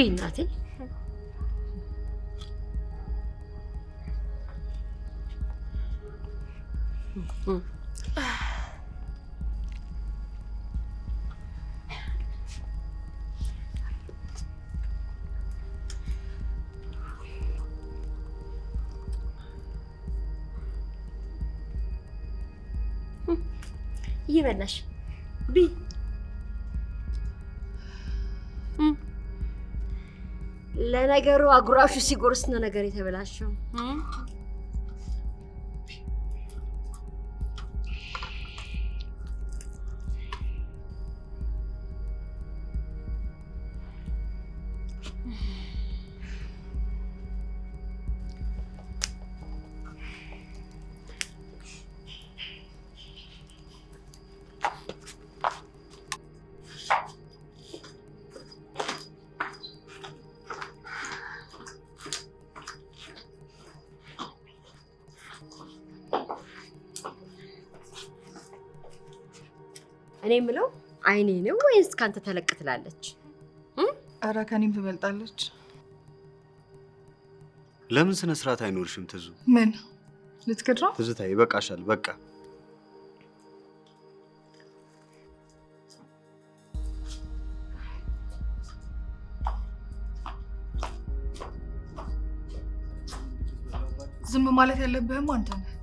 بيناتي يبلاش بي ለነገሩ አጉራሹ ሲጎርስ ነው ነገር የተበላሸው እኔ ምለው አይኔ ነው ወይስ ካንተ ተለቅ ትላለች? አራ ከኔም ትበልጣለች። ለምን ስነ ስርዓት አይኖርሽም ትዙ? ምን ልትከድራ? ትዝታ ይበቃሻል በቃ። ዝም ማለት ያለብህም አንተ ነህ።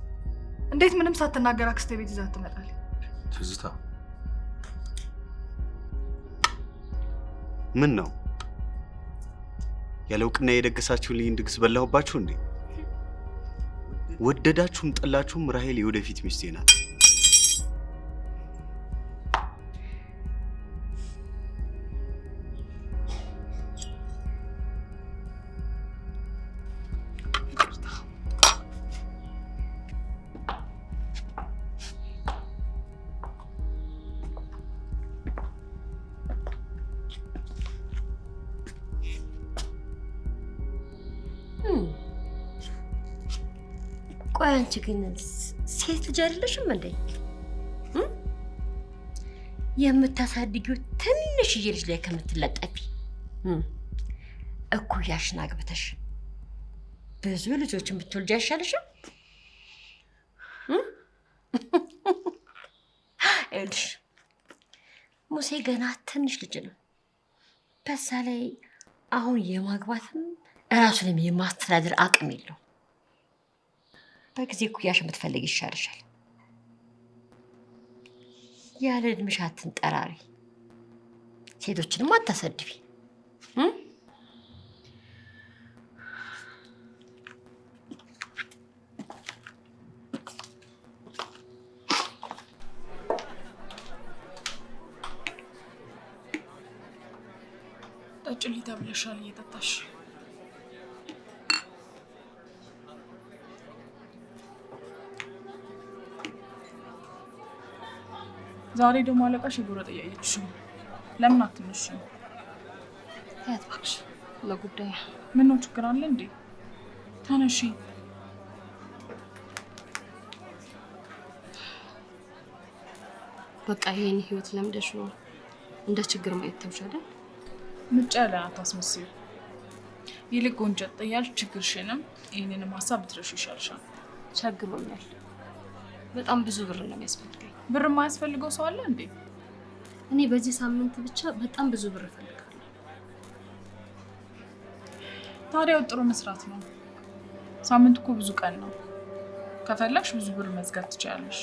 እንዴት ምንም ሳትናገር አክስቴ ቤት ይዛት ትመጣለህ? ትዝታ ምን ነው ያለውቅና የደገሳችሁልኝ ድግስ በላሁባችሁ እንዴ? ወደዳችሁም ጠላችሁም ራሄል የወደፊት ሚስቴ ናት። ቆይ አንቺ ግን ሴት ልጅ አይደለሽም እንዴ? የምታሳድጊው ትንሽዬ ልጅ ላይ ከምትለጠፊ እኩያሽን አግብተሽ ብዙ ልጆችን ብትወልጂ አይሻልሽም? እልሽ ሙሴ ገና ትንሽ ልጅ ነው። በዛ ላይ አሁን የማግባትም እራሱንም የማስተዳደር አቅም የለው። በጊዜ እኩያሽ የምትፈልግ ይሻልሻል። ያለ እድሜሽ አትንጠራሪ፣ ሴቶችንም አታሰድቢ። ጠጭልኝ ተብለሻል፣ እየጠጣሽ ዛሬ ደግሞ አለቃሽ የጎረጥ እያየችሽ ነው። ለምን አትነሽም? ያት እባክሽ ለጉዳይ። ምን ነው ችግር አለ እንዴ? ተነሺ። በቃ ይሄን ህይወት ለምደሽ ነው እንደ ችግር ማየት ተውሻለ። ምጫ ያለ አታስመስዩ። ይልቅ ጎንጨት እያልሽ ችግርሽንም ይሄንንም ሀሳብ ብትረሺ ይሻልሻል። ቸግሮኛል። በጣም ብዙ ብር ነው የሚያስፈልገኝ። ብር የማያስፈልገው ሰው አለ እንዴ? እኔ በዚህ ሳምንት ብቻ በጣም ብዙ ብር እፈልጋለሁ። ታዲያ ጥሩ መስራት ነው። ሳምንት እኮ ብዙ ቀን ነው። ከፈለግሽ ብዙ ብር መዝጋት ትችያለሽ።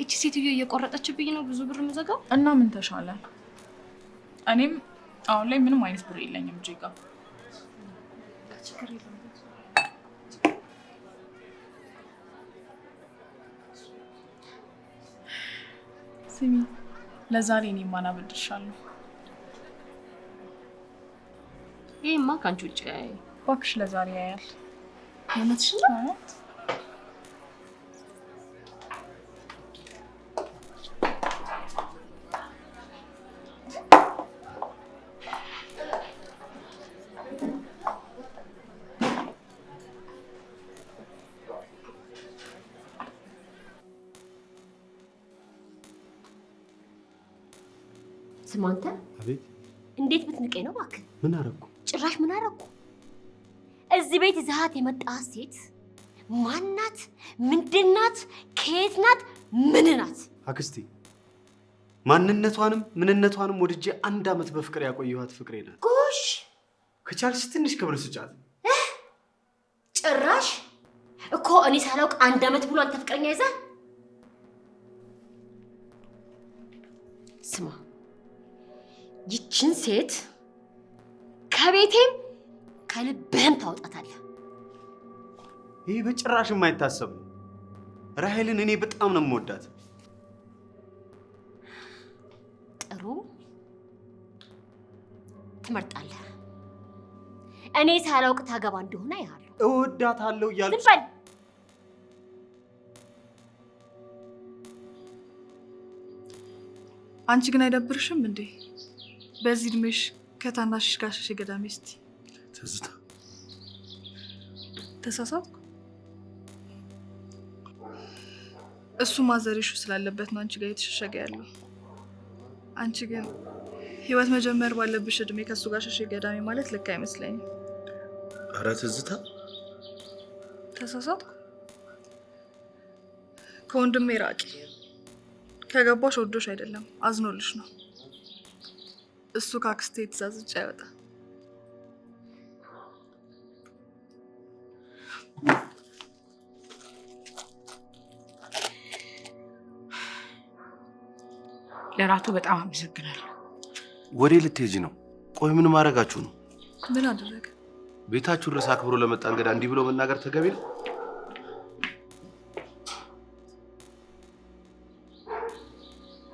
እቺ ሴትዮ እየቆረጠችብኝ ነው ብዙ ብር መዘጋው። እና ምን ተሻለ? እኔም አሁን ላይ ምንም አይነት ብር የለኝም እጄ ጋር። ችግር የለም። ስሚ፣ ለዛሬ እኔ ማን አበድርሻለሁ? ይሄማ ካንቺ ውጭ እባክሽ ለዛሬ ያያል። የምትሽ ነው? ስማ አንተ አቤት። እንዴት ብትንቀኝ ነው እባክህ? ምን አደረኩ? ጭራሽ ምን አደረኩ? እዚህ ቤት ይዘሃት የመጣሃት ሴት ማናት? ምንድናት? ከየት ናት? ምን ናት? አክስቴ ማንነቷንም ምንነቷንም ወድጄ 1 ዓመት በፍቅር ያቆየኋት ፍቅሬ ናት። ጎሽ ከቻልሽ ትንሽ ክብር ስጫት። ጭራሽ እኮ እኔ ሳላውቅ 1 ዓመት ብሎ አንተ ፍቅረኛ ይዘህ። ስማ ይችን ሴት ከቤቴም ከልብህም ታወጣታለህ። ይህ በጭራሽ የማይታሰብ ነው። ራሄልን እኔ በጣም ነው የምወዳት። ጥሩ ትመርጣለህ። እኔ ሳላውቅ ታገባ እንደሆነ ያለው እወዳታለሁ እያልኩ ዝም በል። አንቺ ግን አይደብርሽም እንዴ? በዚህ እድሜሽ ከታናሽሽ ጋር ሸሽ ገዳሜ። እስቲ ትዝታ ተሳሳትኩ? እሱ ማዘሪሹ ስላለበት ነው አንቺ ጋር የተሸሸገ ያለው። አንቺ ግን ህይወት መጀመር ባለብሽ እድሜ ከሱ ጋር ሸሽ ገዳሜ ማለት ልክ አይመስለኝም። ኧረ ትዝታ ተሳሳትኩ? ከወንድሜ ራቂ። ከገባሽ ወዶሽ አይደለም አዝኖልሽ ነው። እሱ ከአክስቴ ትእዛዝ ውጭ አይወጣም። ለራቱ በጣም አመሰግናለሁ። ወዴ ልትሄጂ ነው? ቆይ ምን ማድረጋችሁ ነው? ምን አደረገ? ቤታችሁ ድረስ አክብሮ ለመጣ እንግዳ እንዲህ ብሎ መናገር ተገቢ ነው?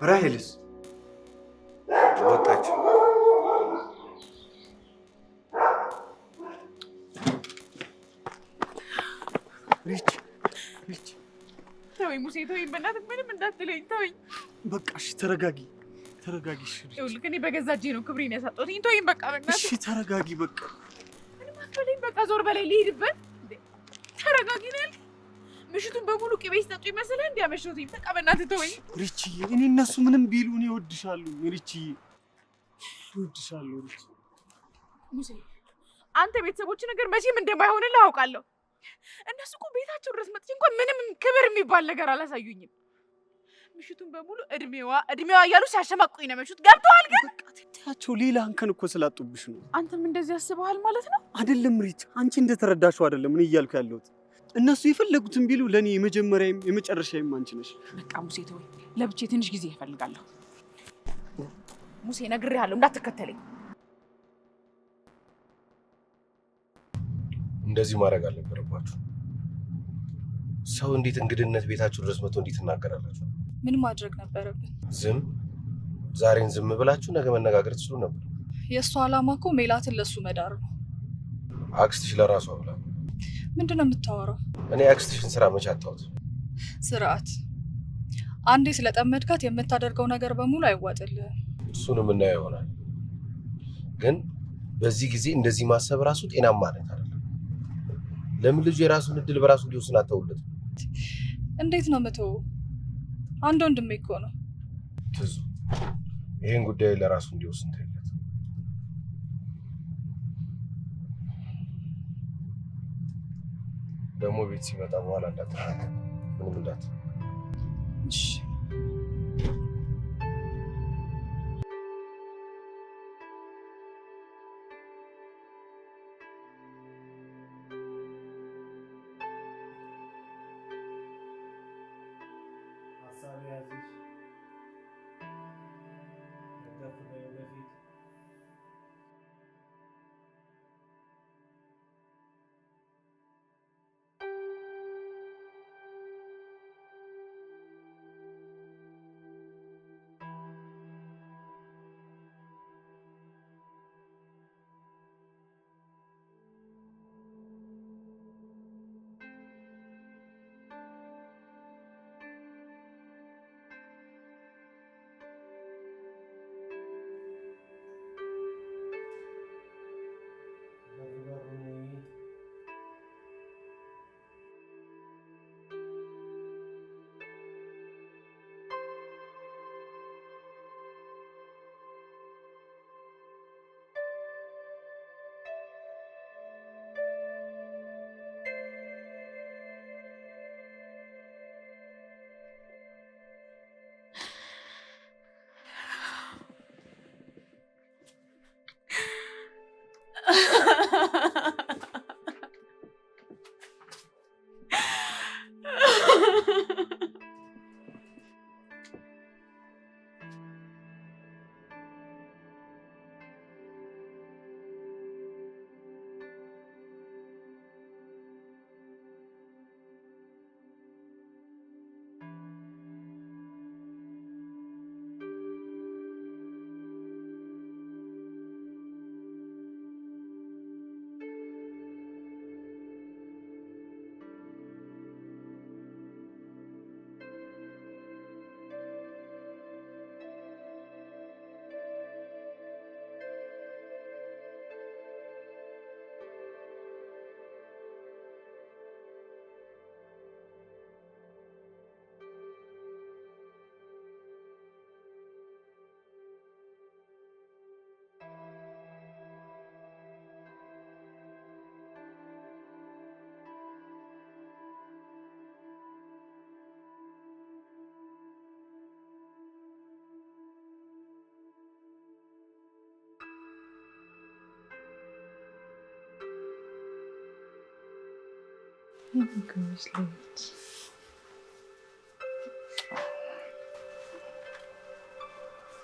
ራሄልስ ወጣች። ሪች ተወኝ ሙሴ ተወኝ፣ በእናትህ ምንም እንዳትለኝ ተወኝ። በቃ እሺ ተረጋጊ። እሺ ይኸውልህ እኔ በገዛ እጄ ነው ክብሬን ያሳጣሁት። ተወኝ በቃ በእናትህ። እሺ ተረጋጊ በቃ። ምንም አትበለኝ በቃ። ዞር በላይ ልሂድበት። ተረጋጊ ነው ያልኩህ። ምሽቱን በሙሉ ቅቤ ሲጠጡ ይመስልህ እንዲያመሸሁትኝ። በቃ በእናትህ ተወኝ። ሪችዬ እኔ እነሱ ምንም ቢሉ እኔ እወድሻለሁ ሪችዬ፣ እወድሻለሁ ሪች። ሙሴ አንተ ቤተሰቦች ነገር መቼም እንደማይሆንልህ አውቃለሁ። እነሱ እኮ ቤታቸው ድረስ መጥቼ እንኳን ምንም ክብር የሚባል ነገር አላሳዩኝም። ምሽቱን በሙሉ እድሜዋ እያሉ ሲያሸማቁኝ ነው የመሹት። ገብቶሃል? ግን በቃ ትታያቸው፣ ሌላ አንከን እኮ ስላጡብሽ ነው። አንተም እንደዚህ ያስበሃል ማለት ነው? አይደለም ሪች፣ አንቺ እንደተረዳሽው አይደለም እኔ እያልኩ ያለሁት። እነሱ የፈለጉትን ቢሉ ለኔ የመጀመሪያም የመጨረሻም አንቺ ነሽ። በቃ ሙሴ ተወኝ። ለብቼ ትንሽ ጊዜ እፈልጋለሁ። ሙሴ ነግሬሃለሁ እንዳትከተለኝ። እንደዚህ ማድረግ አልነበረባችሁ። ሰው እንዴት እንግድነት ቤታችሁ ድረስ መጥቶ እንዴት ትናገራላችሁ? ምን ማድረግ ነበረብን? ዝም። ዛሬን ዝም ብላችሁ ነገ መነጋገር ትችሉ ነበር። የእሱ ዓላማ እኮ ሜላትን ለሱ መዳር ነው። አክስትሽ ለራሷ ብላ። ምንድነው የምታወራው? እኔ አክስትሽን ስራ መች አጣሁት? ስርዓት። አንዴ ስለጠመድካት የምታደርገው ነገር በሙሉ አይዋጥልህም። እሱን የምናየው ይሆናል። ግን በዚህ ጊዜ እንደዚህ ማሰብ ራሱ ጤናማ አይደለም። ለምን ልጁ የራሱን እድል በራሱ እንዲወስን አተውለት? እንዴት ነው የምትወው? አንድ ወንድሜ እኮ ነው። ትዙ ይሄን ጉዳይ ለራሱ እንዲወስን ተይለት። ደግሞ ቤት ሲመጣ በኋላ እንዳትናገር ምንም እንዳት። እሺ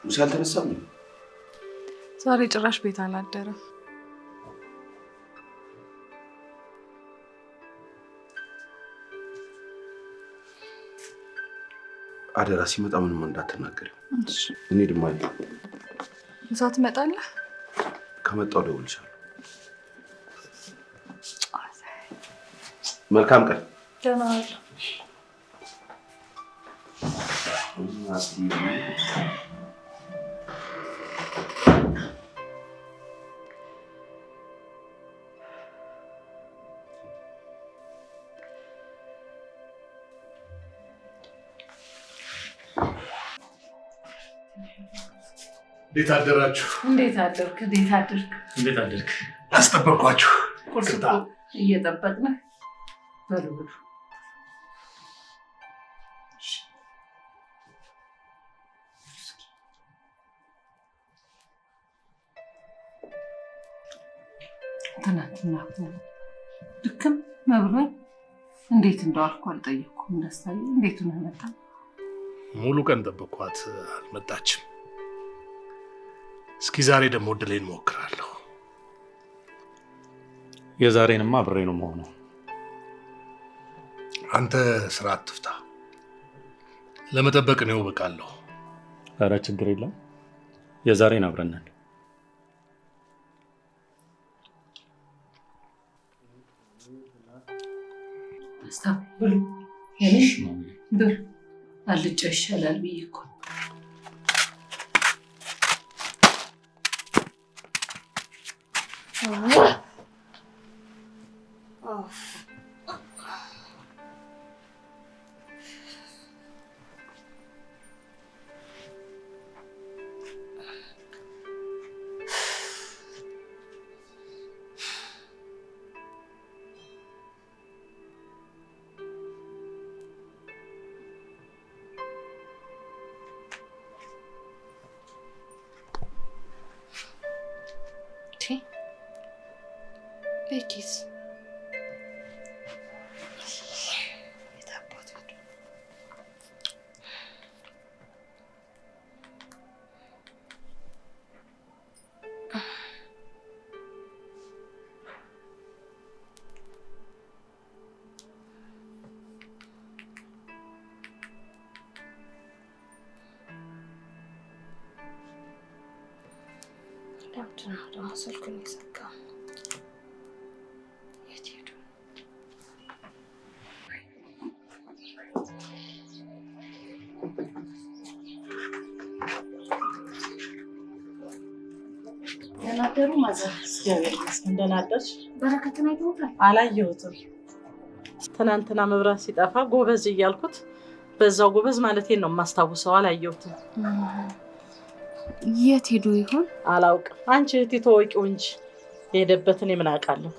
ሙሴ አልተነሳም? ዛሬ ጭራሽ ቤት አላደረም። አደራ ሲመጣ ምንም እንዳትናገር። እኔ ድማ እዛ ትመጣለህ? ከመጣሁ እደውልልሻለሁ። መልካም ቀን። ደህና ዋል። እንዴት አደራችሁ? እንዴት አደርክ? እንዴት አደርክ? እንዴት አደርክ? አስጠበቅኳችሁ። ቁርስ እየጠበቅን በሉ ብሉ። ትናንትና ድክም መብሎኝ እንዴት እንደዋልኩ አልጠየኩም። ደስታዬ እንዴት ነው መጣ? ሙሉ ቀን ጠበቅኳት፣ አልመጣችም። እስኪ ዛሬ ደግሞ እድሌን እሞክራለሁ። የዛሬንማ አብሬ ነው የምሆነው። አንተ ስራ አትፍታ፣ ለመጠበቅ ነው እበቃለሁ። ኧረ ችግር የለም፣ የዛሬን አብረን ነን። ስታብ ብሉ። የኔ ብሉ። አልጫው ይሻላል ብዬ እኮ ቤኪስ ደግሞ ስልኩን የዘጋው የት ሄዱ? ደህና አደሩ ማዘር። እንደምን አደርሽ? በረከትን አይተውታል? አላየሁትም። ትናንትና መብራት ሲጠፋ ጎበዝ እያልኩት በዛው ጎበዝ ማለቴን ነው የማስታውሰው። አላየሁትም። የት ሄዱ ይሆን? አላውቅም። አንቺ እህቴ ተወቂው እንጂ የሄደበትን የምን አውቃለሁ።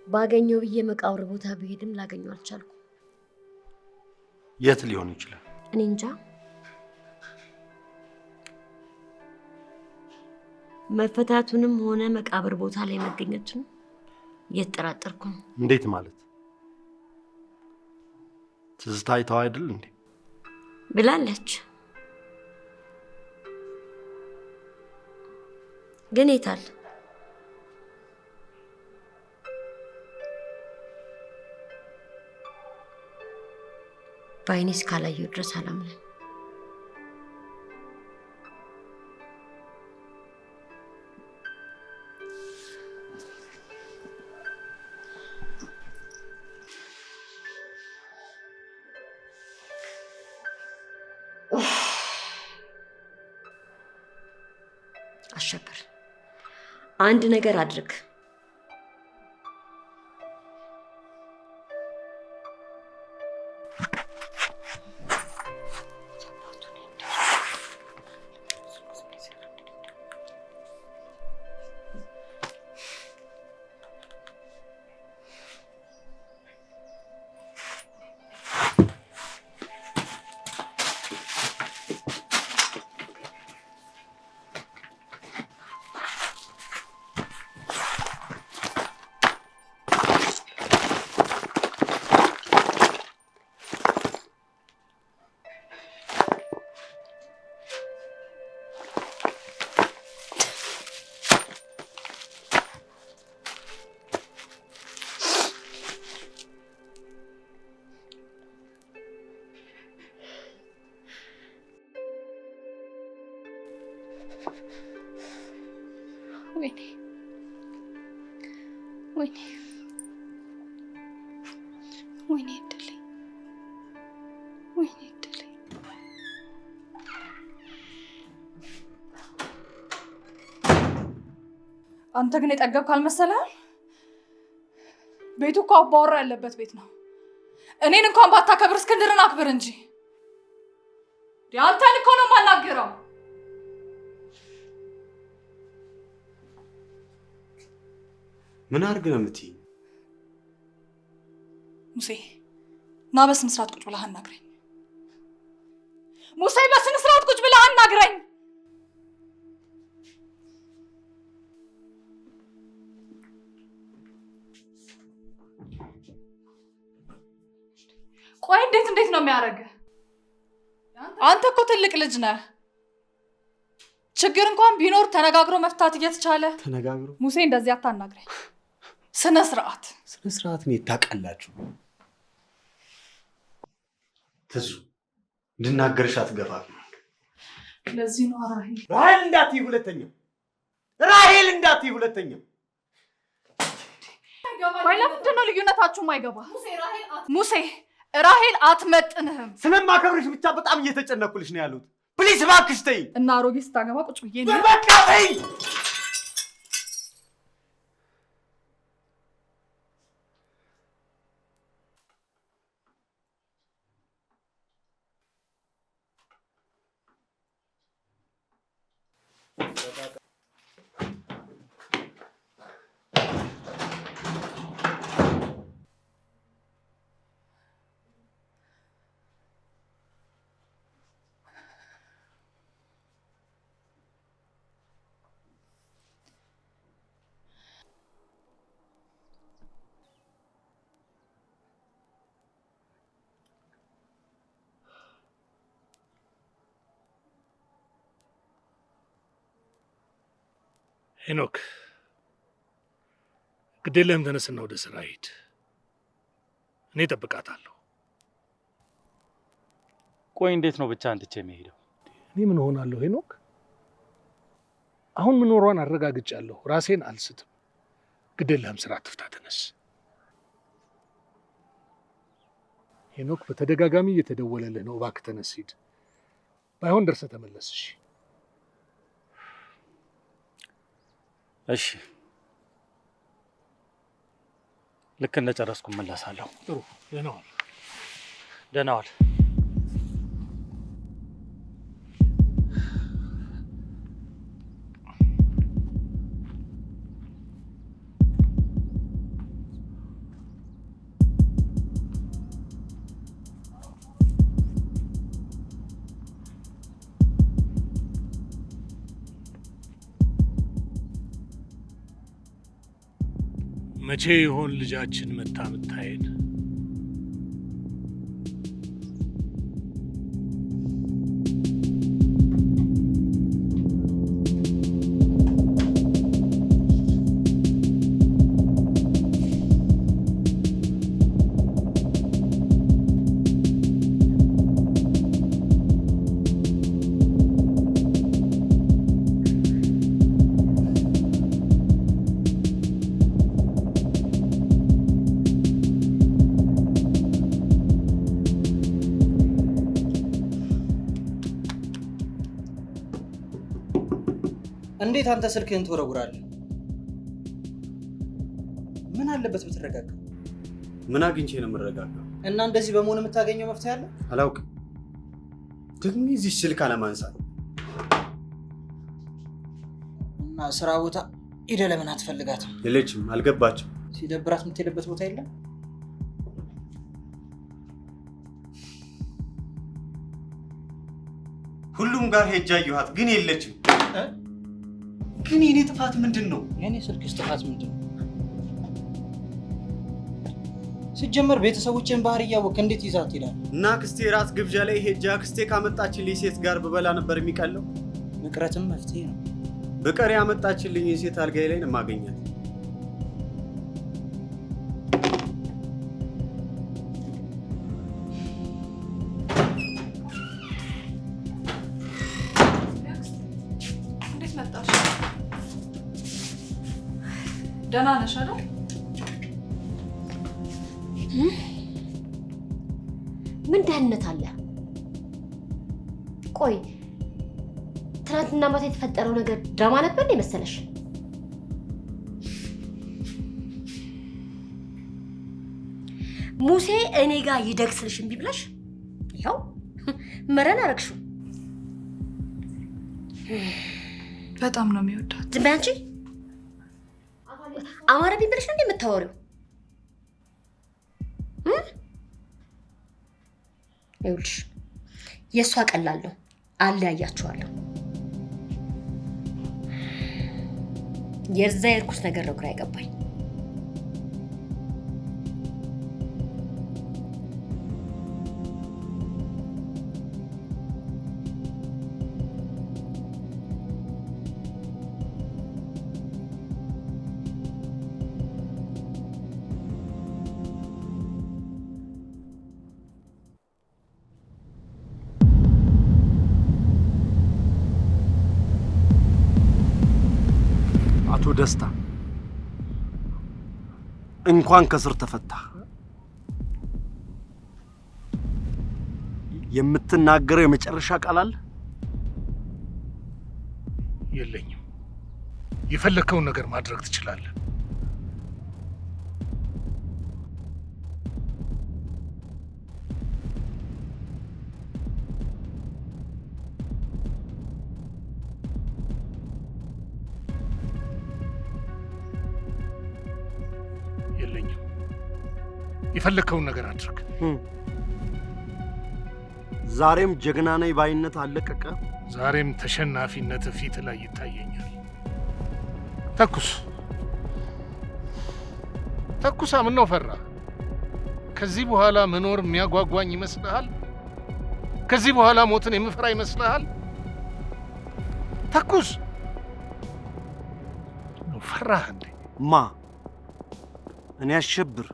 ባገኘው ብዬ መቃብር ቦታ ብሄድም ላገኘው አልቻልኩም። የት ሊሆን ይችላል? እኔ እንጃ። መፈታቱንም ሆነ መቃብር ቦታ ላይ መገኘቱን እየተጠራጠርኩ ነው። እንዴት ማለት? ትዝታ አይተኸው አይደል እንዴ? ብላለች። ግን የታል? በዓይኔ እስካላየሁ ድረስ አላምንም። አሸብር፣ አንድ ነገር አድርግ። ወይኔ ወይኔ ወይኔ እድሌ ወይኔ እድሌ። አንተ ግን የጠገብክ አልመሰለህም? ቤቱ እኮ አባወራ ያለበት ቤት ነው። እኔን እንኳን ባታከብር እስክንድርን አክብር እንጂ። አንተን እኮ ነው የማናግረው። ምን አድርግ ነው የምትይኝ? ሙሴ ና በስነ ስርዓት ቁጭ ብለህ አናግረኝ። ሙሴ በስነ ስርዓት ቁጭ ብለህ አናግረኝ። ቆይ እንዴት ነው የሚያደርግህ? አንተ እኮ ትልቅ ልጅ ነህ። ችግር እንኳን ቢኖር ተነጋግሮ መፍታት እየተቻለ ተነጋግሮ ሙሴ እንደዚህ አታናግረኝ። ስነ ስርዓት ነው ታውቃላችሁ። ትዙ እንድናገርሽ አትገፋም። ለዚህ ነው ራሄል እንዳትዪ ሁለተኛ። ቆይ ለምንድን ነው ልዩነታችሁ የማይገባ? ሙሴ ራሄል አትመጥንህም። ስለማከብርሽ ብቻ በጣም እየተጨነኩልሽ ነው ያሉት። ፕሊዝ እባክሽ ተይኝ። እና አሮጌ ስታገባ ቁጭ ብዬ ነው በቃ ተይኝ። ሄኖክ ግዴለህም፣ ተነስና ወደ ስራ ሂድ። እኔ እጠብቃታለሁ። ቆይ እንዴት ነው ብቻ አንትቼ የሚሄደው? እኔ ምን ሆናለሁ ሄኖክ? አሁን ምኖሯን አረጋግጫለሁ። ራሴን አልስትም። ግዴለህም፣ ስራ አትፍታ፣ ተነስ። ሄኖክ በተደጋጋሚ እየተደወለልህ ነው። እባክህ ተነስ፣ ሂድ። ባይሆን ደርሰህ ተመለስ። እሺ ልክ እንደጨረስኩ እመለሳለሁ። ጥሩ። ደህና ዋል። ደህና ዋል። መቼ ይሆን ልጃችን መታ ምታሄድ? እንዴት አንተ ስልክህን ትወረውራለህ? ምን አለበት ብትረጋጋ? ምን አግኝቼ ነው የምረጋጋው? እና እንደዚህ በመሆን የምታገኘው መፍትሄ አለ? አላውቅም። ደግሞ እዚህ ስልክ አለማንሳት እና ስራ ቦታ ሄደህ ለምን አትፈልጋትም? የለችም፣ አልገባችም። ሲደብራት የምትሄድበት ቦታ የለም? ሁሉም ጋር ሄጃ አየኋት፣ ግን የለችም። ግን የኔ ጥፋት ምንድን ነው? የኔ ስልክስ ጥፋት ምንድን ነው? ሲጀመር ቤተሰቦችን ባህሪ እያወቅህ እንዴት ይዛት ይላል? እና አክስቴ ራት ግብዣ ላይ ሄጃ አክስቴ ካመጣችልኝ ሴት ጋር ብበላ ነበር የሚቀለው። መቅረትም መፍትሄ ነው። በቀሪ ያመጣችልኝ የሴት አልጋዬ ላይ ነው የማገኛት። ደህና ነሽ አይደል? ምን ደህንነት አለ? ቆይ ትናንትና ማታ የተፈጠረው ነገር ድራማ ነበር እንዴ መሰለሽ? ሙሴ እኔ ጋር ይደግስልሽ እምቢ ብለሽ ይኸው መረን አረግሽው። በጣም ነው የሚወዳት። ዝም በይ አንቺ። አማረብኝ ብለሽ ነው እንዴ የምታወሪው? ይኸውልሽ የእሷ ቀላል ነው፣ አለያያችኋለሁ። የዛ የርኩስ ነገር ነው ግራ አይገባኝ። አቶ ደስታ እንኳን ከስር ተፈታ። የምትናገረው የመጨረሻ ቃል አለ? የለኝም። የፈለከውን ነገር ማድረግ ትችላለህ። የፈለከውን ነገር አድርግ። ዛሬም ጀግና ነኝ ባይነት አለቀቀ። ዛሬም ተሸናፊነት ፊት ላይ ይታየኛል። ተኩስ ተኩሳ። ምን ነው ፈራ? ከዚህ በኋላ መኖር የሚያጓጓኝ ይመስልሃል? ከዚህ በኋላ ሞትን የምፈራ ይመስልሃል? ተኩስ። ነው ፈራህ እንዴ? ማ እኔ አሸብር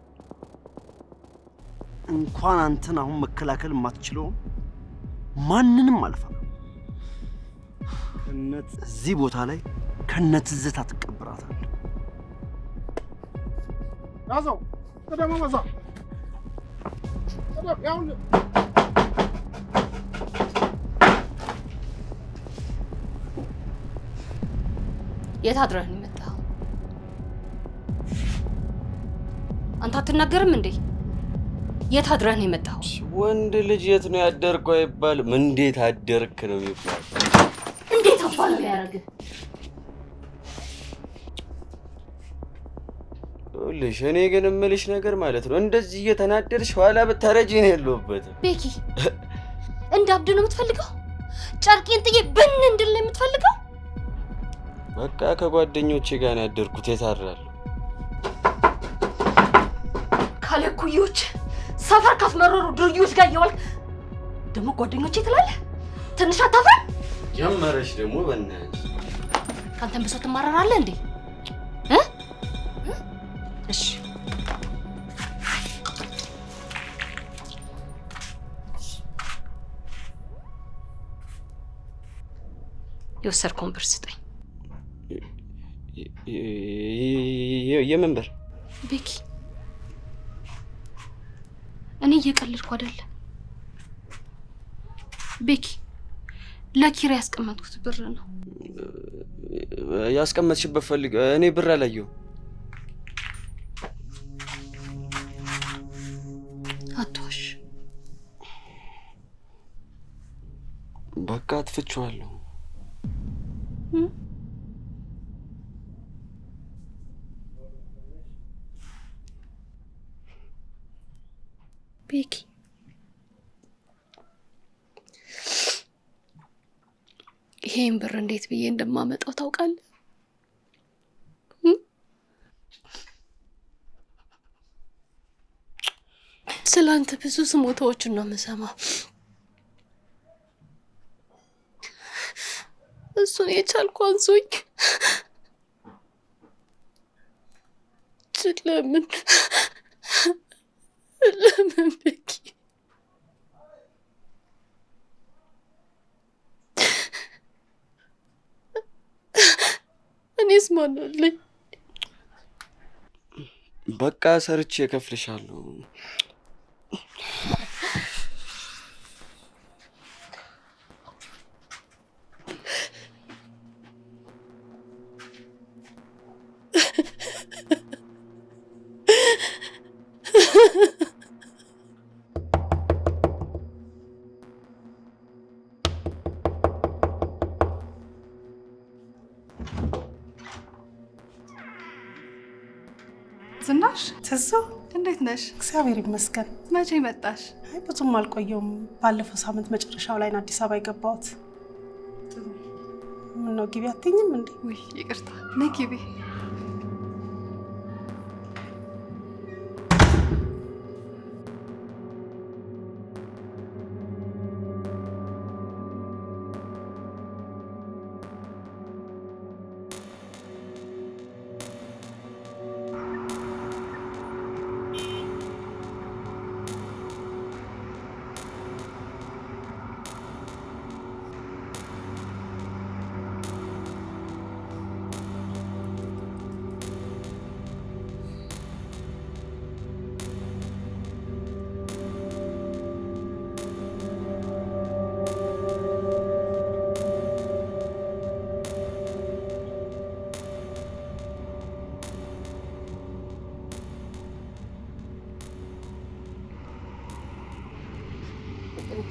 እንኳን አንተን አሁን መከላከል የማትችለው ማንንም አልፈራ። ከነት እዚህ ቦታ ላይ ከነት ዝታ ትቀበራታለህ። ያዘው ተደማ ማዛ ያው የት አድረህ ነው የመጣኸው? አንተ አትናገርም እንዴ? የት አድረህ ነው የመጣኸው? ወንድ ልጅ የት ነው ያደርከው አይባልም። እንዴት አደርክ ነው የሚባል። እንዴት አባ ነው ያደርግህ? ልሽ እኔ ግን እምልሽ ነገር ማለት ነው እንደዚህ እየተናደድሽ ኋላ ብታረጂ ነው የለውበትም። ቤኪ እንዳብድ ነው የምትፈልገው? ጨርቄን ጥዬ ብን እንድል ነው የምትፈልገው? በቃ ከጓደኞቼ ጋር ነው ያደርኩት። የታራለሁ ካለኩዮች ሰፈር ካስመረሩ ድርጊዎች ጋር እየዋልክ ደግሞ ጓደኞቼ ትላለህ? ትንሽ አታፍረም? ጀመረሽ ደግሞ በእናትሽ። ካንተም ብሶ ትማረራለህ እንዴ? እሺ የወሰድከውን ብር ስጠኝ። የምን ብር? ቤኪ እኔ እየቀለድኩ አይደለ። ቤኪ ለኪራ ያስቀመጥኩት ብር ነው። ያስቀመጥሽበት ፈልግ። እኔ ብር አላየሁም። አትዋሽ። በቃ አጥፍቼዋለሁ። ቤኪ ይሄን ብር እንዴት ብዬ እንደማመጣው ታውቃለህ? ስላንተ ብዙ ስሞታዎችን ነው የምሰማው። እሱን የቻልኩ አንሶኝ ለምን ቤኪ እኔስ ማን አለኝ? በቃ ሰርቼ እከፍልሻለሁ። ዝናሽ ትዘው እንዴት ነሽ? እግዚአብሔር ይመስገን። መቼ መጣሽ? አይ ብዙም አልቆየሁም። ባለፈው ሳምንት መጨረሻው ላይ ነው አዲስ አበባ የገባሁት። ምን ነው ግቢ አትይኝም እንዴ? ውይ ይቅርታ። ነይ ግቢ።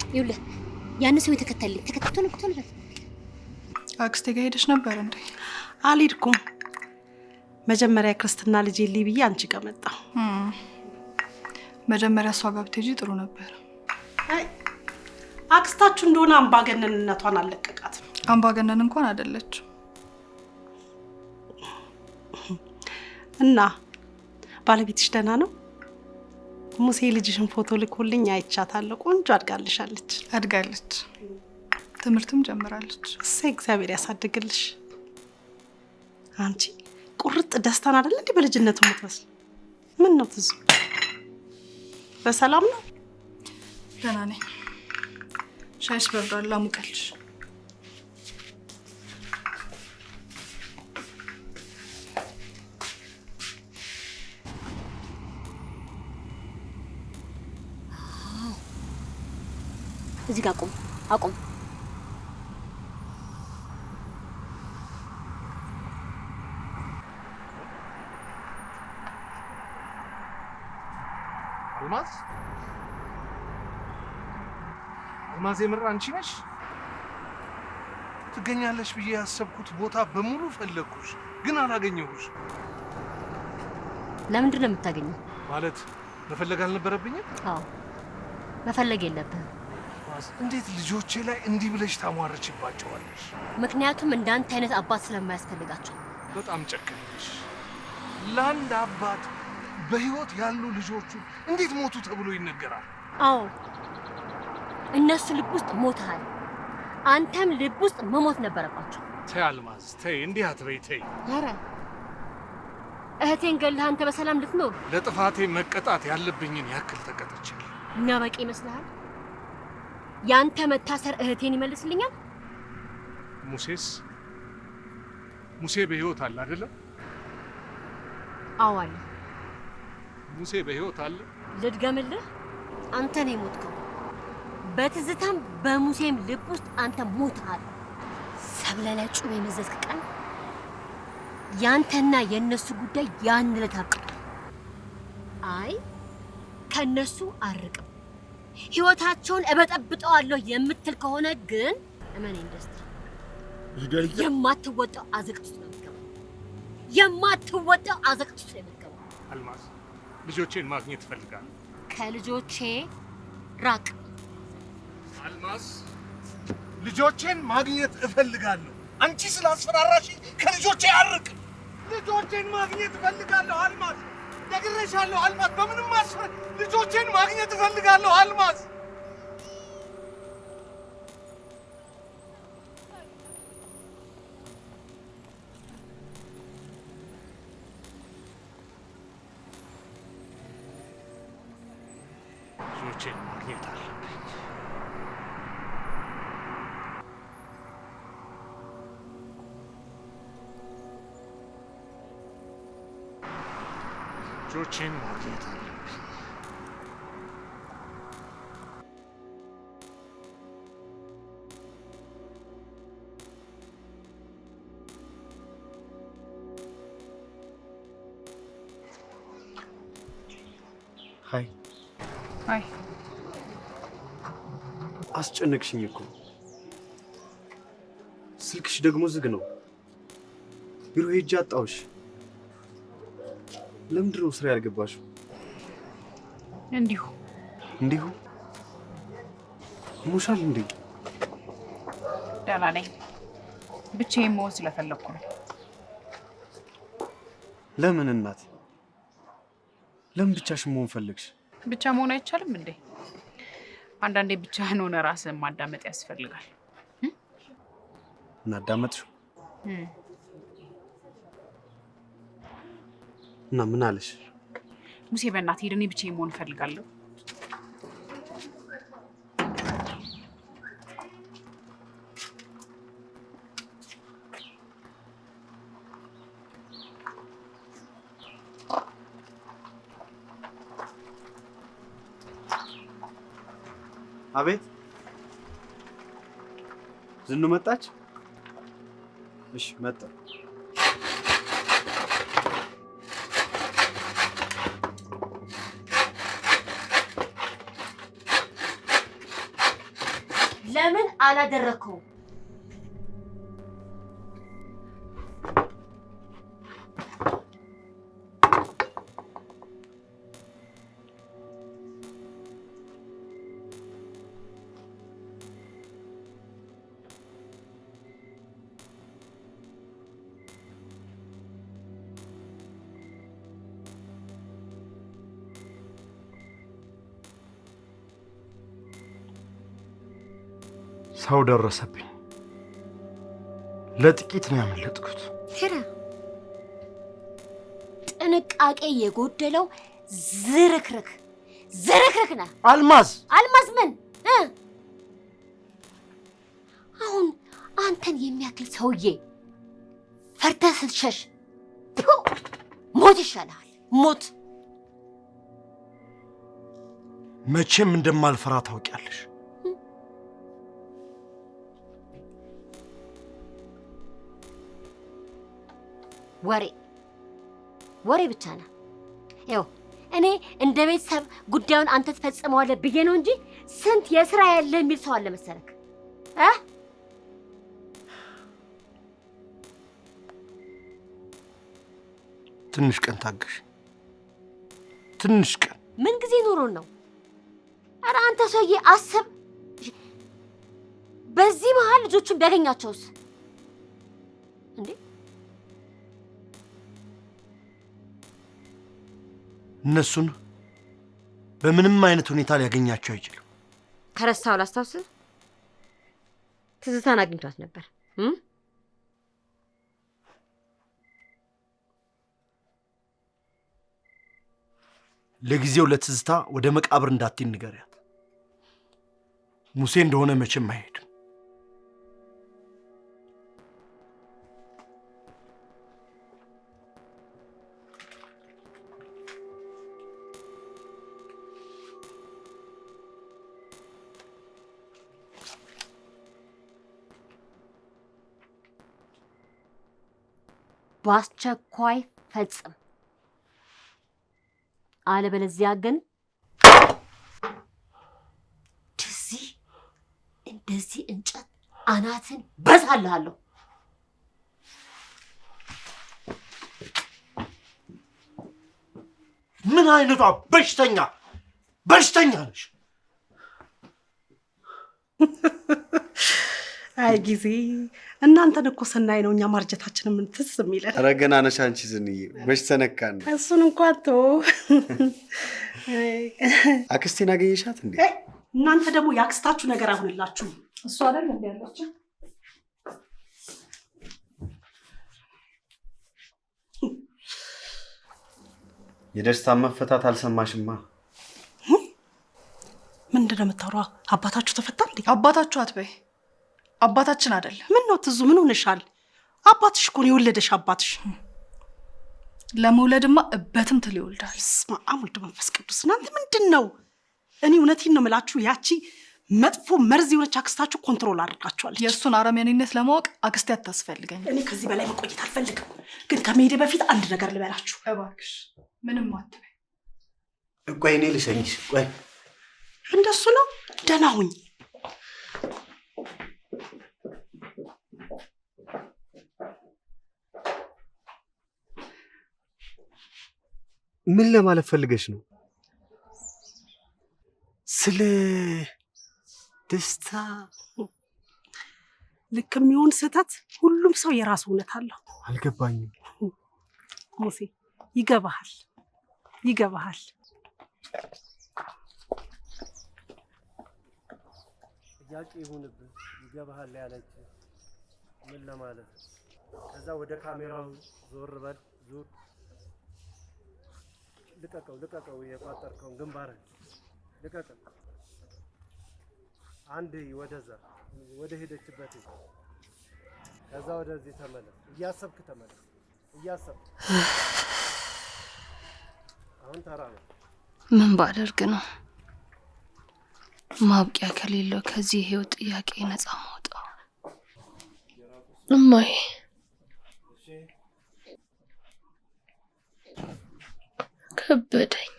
ይኸውልህ ያን ሰው የተከተለኝ ተከትሎ በል። አክስቴ ጋር ሄደሽ ነበር እንዴ? አልሄድኩም። መጀመሪያ ክርስትና ልጅ ልይ ብዬ አንቺ ጋር መጣሁ። መጀመሪያ እሷ ጋር ብትሄጂ ጥሩ ነበር። አይ አክስታችሁ እንደሆነ አምባገነንነቷን አለቀቃት። አምባገነን እንኳን አይደለችም። እና ባለቤትሽ ደህና ነው? ሙሴ ልጅሽን ፎቶ ልኮልኝ አይቻታለሁ። ቆንጆ አድጋልሻለች። አድጋለች፣ ትምህርትም ጀምራለች። እሰይ እግዚአብሔር ያሳድግልሽ። አንቺ ቁርጥ ደስታን አይደል እንዴ በልጅነቱ የምትመስል? ምን ነው ትዙ? በሰላም ነው? ደህና ነኝ። ሻይሽ በርዷል፣ ላሙቀልሽ። እዚህ ጋር አቁም። አልማዝ የምር አንቺ ነሽ? ትገኛለሽ ብዬ ያሰብኩት ቦታ በሙሉ ፈለግኩሽ፣ ግን አላገኘሁሽ። ለምንድን ነው የምታገኘው? ማለት መፈለግ አልነበረብኝም? አዎ መፈለግ የለብህም። እንዴት ልጆቼ ላይ እንዲህ ብለሽ ታሟርችባቸዋለሽ? ምክንያቱም እንዳንተ አይነት አባት ስለማያስፈልጋቸው። በጣም ጨከነሽ። ለአንድ አባት በህይወት ያሉ ልጆቹ እንዴት ሞቱ ተብሎ ይነገራል? አዎ እነሱ ልብ ውስጥ ሞተሃል። አንተም ልብ ውስጥ መሞት ነበረባቸው። ተይ አልማዝ ተይ፣ እንዲህ አትበይ ተይ። ኧረ እህቴን ገለህ አንተ በሰላም ልትኖር? ለጥፋቴ መቀጣት ያለብኝን ያክል ተቀጥቻለሁ። እና በቂ ይመስልሃል? ያንተ መታሰር እህቴን ይመልስልኛል? ሙሴ በህይወት አለ አይደለም? አዎ አለ። ሙሴ በህይወት አለ። ልድገምልህ፣ አንተ ነው የሞትከው። በትዝታም በሙሴም ልብ ውስጥ አንተ ሞተሃል። ሰብለ ላይ ጩቤ የመዘዝክ ቀን ያንተና የእነሱ ጉዳይ ያን ዕለት አብቅቷል። አይ ከእነሱ አርቅም፣ ህይወታቸውን እበጠብጠዋለሁ የምትል ከሆነ ግን እመኔን ደስታ የማትወጣው አዘቅት ውስጥ ነው የምትገባው። የማትወጣው አዘቅት ውስጥ ነው የምትገባው። አልማዝ ልጆቼን ማግኘት እፈልጋለሁ። ከልጆቼ ራቅ። አልማዝ ልጆቼን ማግኘት እፈልጋለሁ። አንቺ ስላስፈራራሽ ከልጆቼ አርቅ። ልጆቼን ማግኘት እፈልጋለሁ አልማዝ። ነግሬሻለሁ አልማዝ። በምንም ማስፈር ልጆቼን ማግኘት እፈልጋለሁ አልማዝ። ልጆቼን ማግኘት አለብኝ። ልጆቼን ማግኘት አለብኝ። ሃይ አስጨነቅሽኝ እኮ። ስልክሽ ደግሞ ዝግ ነው። ቢሮ ሄጄ አጣሁሽ። ለምንድን ነው ስራ ያልገባሽው? እንዲሁ ሞሻል እንዴ? ደህና ነኝ። ብቻዬን መሆን ስለፈለኩ ነው። ለምን እናት? ለምን ብቻሽን መሆን ፈለግሽ? ብቻ መሆን አይቻልም እንዴ? አንዳንዴ ብቻህን ሆነ ራስህን ማዳመጥ ያስፈልጋል። እናዳመጥሽው? እና ምን አለሽ? ሙሴ በእናትህ ሄድ፣ እኔ ብቻዬን መሆን እፈልጋለሁ። አቤት ዝኑ መጣች? እሺ መጣ። ለምን አላደረከው? ሰው ደረሰብኝ። ለጥቂት ነው ያመለጥኩት። ሄራ ጥንቃቄ የጎደለው ዝርክርክ ነህ። አልማዝ ምን አሁን አንተን የሚያክል ሰውዬ ፈርተህ ስትሸሽ ሞት ይሻልሃል። ሞት መቼም እንደማልፈራ ታውቂያለሽ። ወሬ ብቻ ነው። ይኸው እኔ እንደ ቤተሰብ ጉዳዩን አንተ ትፈጽመዋለህ ብዬ ነው እንጂ ስንት የስራ ያለ የሚል ሰው አለ መሰለክ? ትንሽ ቀን ታገሽ። ትንሽ ቀን ምን ጊዜ ኖሮን ነው? ኧረ አንተ ሰውዬ አስብ። በዚህ መሀል ልጆቹን ቢያገኛቸውስ እንዴ? እነሱን በምንም አይነት ሁኔታ ሊያገኛቸው አይችልም። ከረሳው ላስታውስ፣ ትዝታን አግኝቷት ነበር። ለጊዜው ለትዝታ ወደ መቃብር እንዳትይ ንገሪያት። ሙሴ እንደሆነ መቼም አይሄድም። በአስቸኳይ ፈጽም፣ አለበለዚያ ግን እንደዚህ እንጨት አናትን በሳልሃለሁ። ምን አይነቷ በሽተኛ ነሽ? አይ ጊዜ እናንተን እኮ ስናይ ነው እኛ ማርጀታችንን ምን ትዝ የሚለን። ኧረ ገና ነሽ አንቺ ዝንዬ፣ መች ተነካን። እሱን እንኳን ተው። አክስቴን አገኘሻት እንዴ? እናንተ ደግሞ ያክስታችሁ ነገር አይሆንላችሁ። እሱ አይደል እንዴ ያለችው? የደስታ መፈታት አልሰማሽማ? ምንድን ነው የምታወራው? አባታችሁ ተፈታ እንዴ? አባታችሁ አትበይ፣ አባታችን አይደለም። ምን ነው ትዙ፣ ምን ሆነሻል? አባትሽ እኮ ነው የወለደሽ። አባትሽ ለመውለድማ እበትም ትል ይወልዳል። በስመ አብ ወወልድ ወመንፈስ ቅዱስ። እናንተ ምንድን ነው? እኔ እውነቴን ነው የምላችሁ፣ ያቺ መጥፎ መርዝ የሆነች አክስታችሁ ኮንትሮል አድርጋችኋለች። የእሱን አረመኔነት ለማወቅ አክስቴ አታስፈልገኝ። እኔ ከዚህ በላይ መቆየት አልፈልግም። ግን ከመሄዴ በፊት አንድ ነገር ልበላችሁ። እባክሽ ምንም አትበይ። ቆይ እኔ ልሸኝሽ። ቆይ እንደሱ ነው። ደህና ሁኝ። ምን ለማለት ፈልገሽ ነው? ስለ ደስታ ልክ የሚሆን ስህተት ሁሉም ሰው የራሱ እውነት አለው። አልገባኝም። ሙሴ ይገባሃል። ጥያቄ ይሁንብህ። ይገባሃል ያለች ምን ለማለት? ከዛ ወደ ካሜራው ዞር በል። ዙር። ልቀቀው። የቋጠርከውን ግንባርህን ልቀቀው። አንድ ወደዛ ወደ ሄደችበት። ከዛ ወደዚህ ተመለስ። እያሰብክ ተመለስ። አሁን ተራ ነው። ምን ባደርግ ነው ማብቂያ ከሌለው ከዚህ ህይወት ጥያቄ ነፃ ማውጣው? እማዬ ከበደኝ፣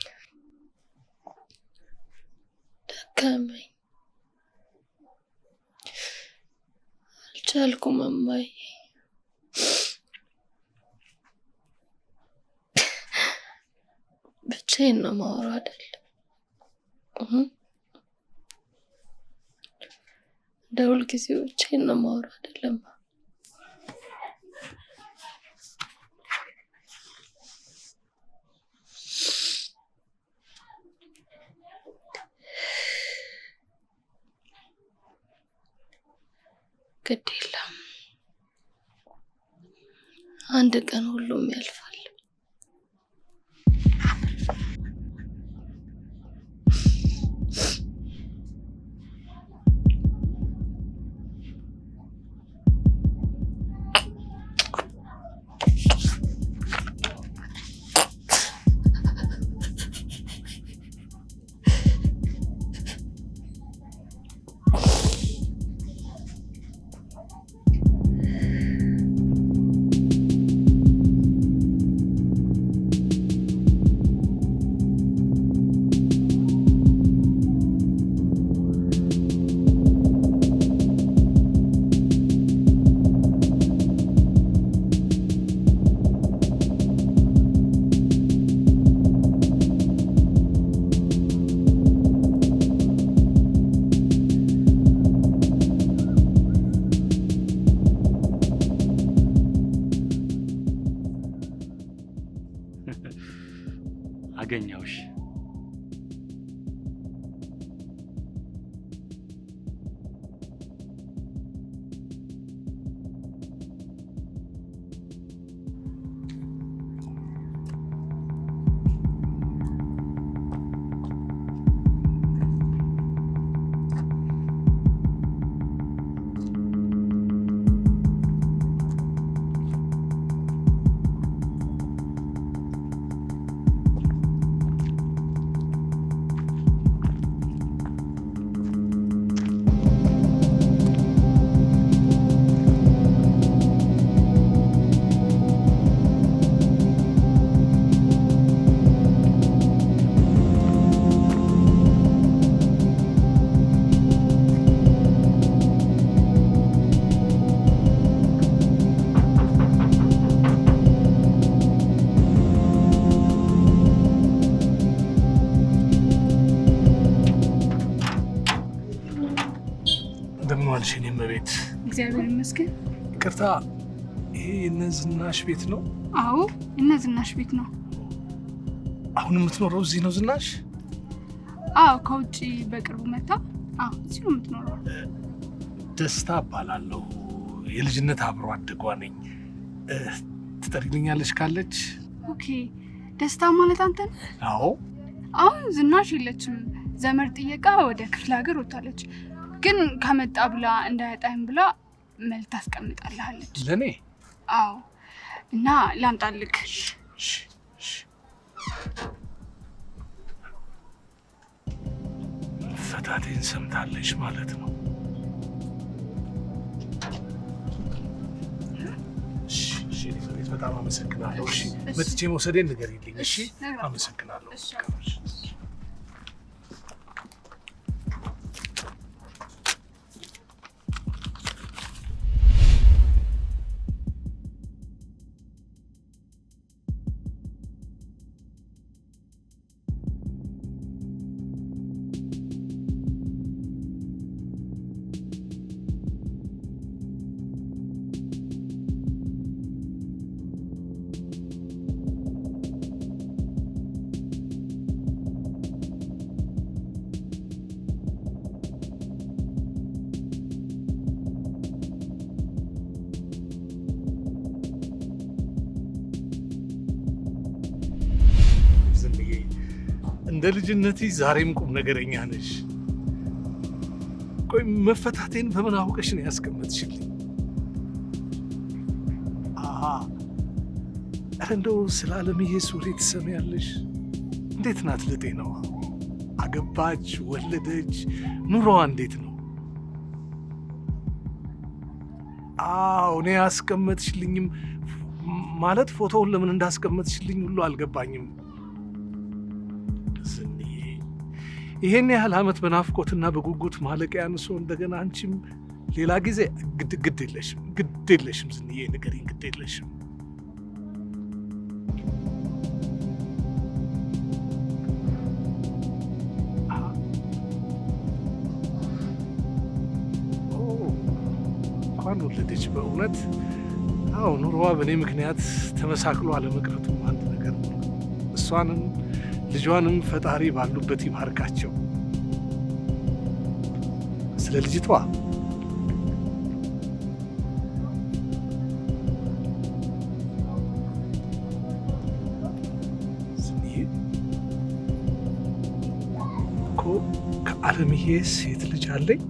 ደከመኝ፣ አልቻልኩም እማዬ። ብቻዬን ነው የማወራው አይደለም። እንደ ሁልጊዜው ብቻዬን ነው የማወራው አይደለም። ግድ የለም፣ አንድ ቀን ሁሉም ያልፋል። አገኘውሽ። ዋልሽኝ እመቤት። እግዚአብሔር ይመስገን። ይቅርታ፣ ይሄ እነ ዝናሽ ቤት ነው? አዎ እነ ዝናሽ ቤት ነው። አሁን የምትኖረው እዚህ ነው ዝናሽ? አዎ ከውጭ በቅርቡ መጣ። አዎ እዚህ ነው የምትኖረው። ደስታ እባላለሁ። የልጅነት አብሮ አደጓ ነኝ። ትጠሪልኛለች ካለች? ኦኬ። ደስታ ማለት አንተ ነህ? አዎ። አሁን ዝናሽ የለችም። ዘመድ ጥየቃ ወደ ክፍለ ሀገር ወጣለች። ግን ከመጣ ብላ እንዳያጣኝ ብላ መልዕክት ታስቀምጣለች። ለኔ? አዎ። እና ላምጣልክ። ፈታቴን ሰምታለች ማለት ነው። በጣም አመሰግናለሁ። እሺ መጥቼ መውሰዴን ንገሪልኝ። እሺ አመሰግናለሁ። እንደ ልጅነቴ ዛሬም ቁም ነገረኛ ነሽ። ቆይ መፈታቴን በምን አውቀሽ ነው ያስቀመጥሽልኝ? ኧረ እንደው ስለ አለምዬ ሱሪ ትሰሚያለሽ? እንዴት ናት ለጤናዋ? አገባች፣ ወለደች፣ ኑሮዋ እንዴት ነው? አዎ እኔ ያስቀመጥሽልኝም ማለት ፎቶውን ለምን እንዳስቀመጥሽልኝ ሁሉ አልገባኝም። ይሄን ያህል ዓመት በናፍቆትና በጉጉት ማለቂያ አንሶ እንደገና አንቺም ሌላ ጊዜ ግድ የለሽም ዝንዬ ንገሪኝ፣ ግድ የለሽም። እንኳን ወለደች በእውነት። አዎ ኑሮዋ በእኔ ምክንያት ተመሳክሎ አለመቅረቱም አንድ ነገር ነው። እሷንም ልጇንም ፈጣሪ ባሉበት ይባርካቸው። ስለ ልጅቷ እኮ ከአለምዬ ሴት ልጅ አለኝ።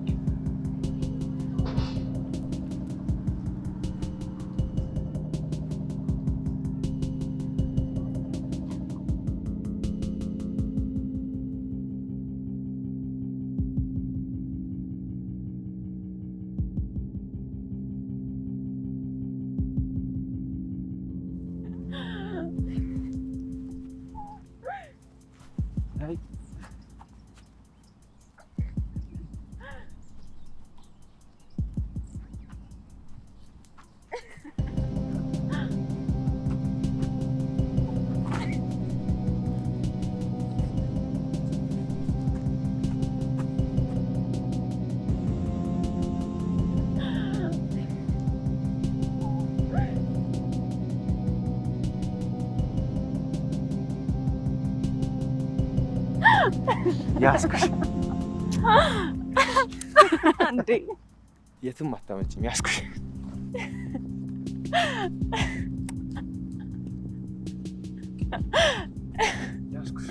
ያስኩሽ እንዴ የትም አታመጭም። ያስኩሽ ያስኩሽ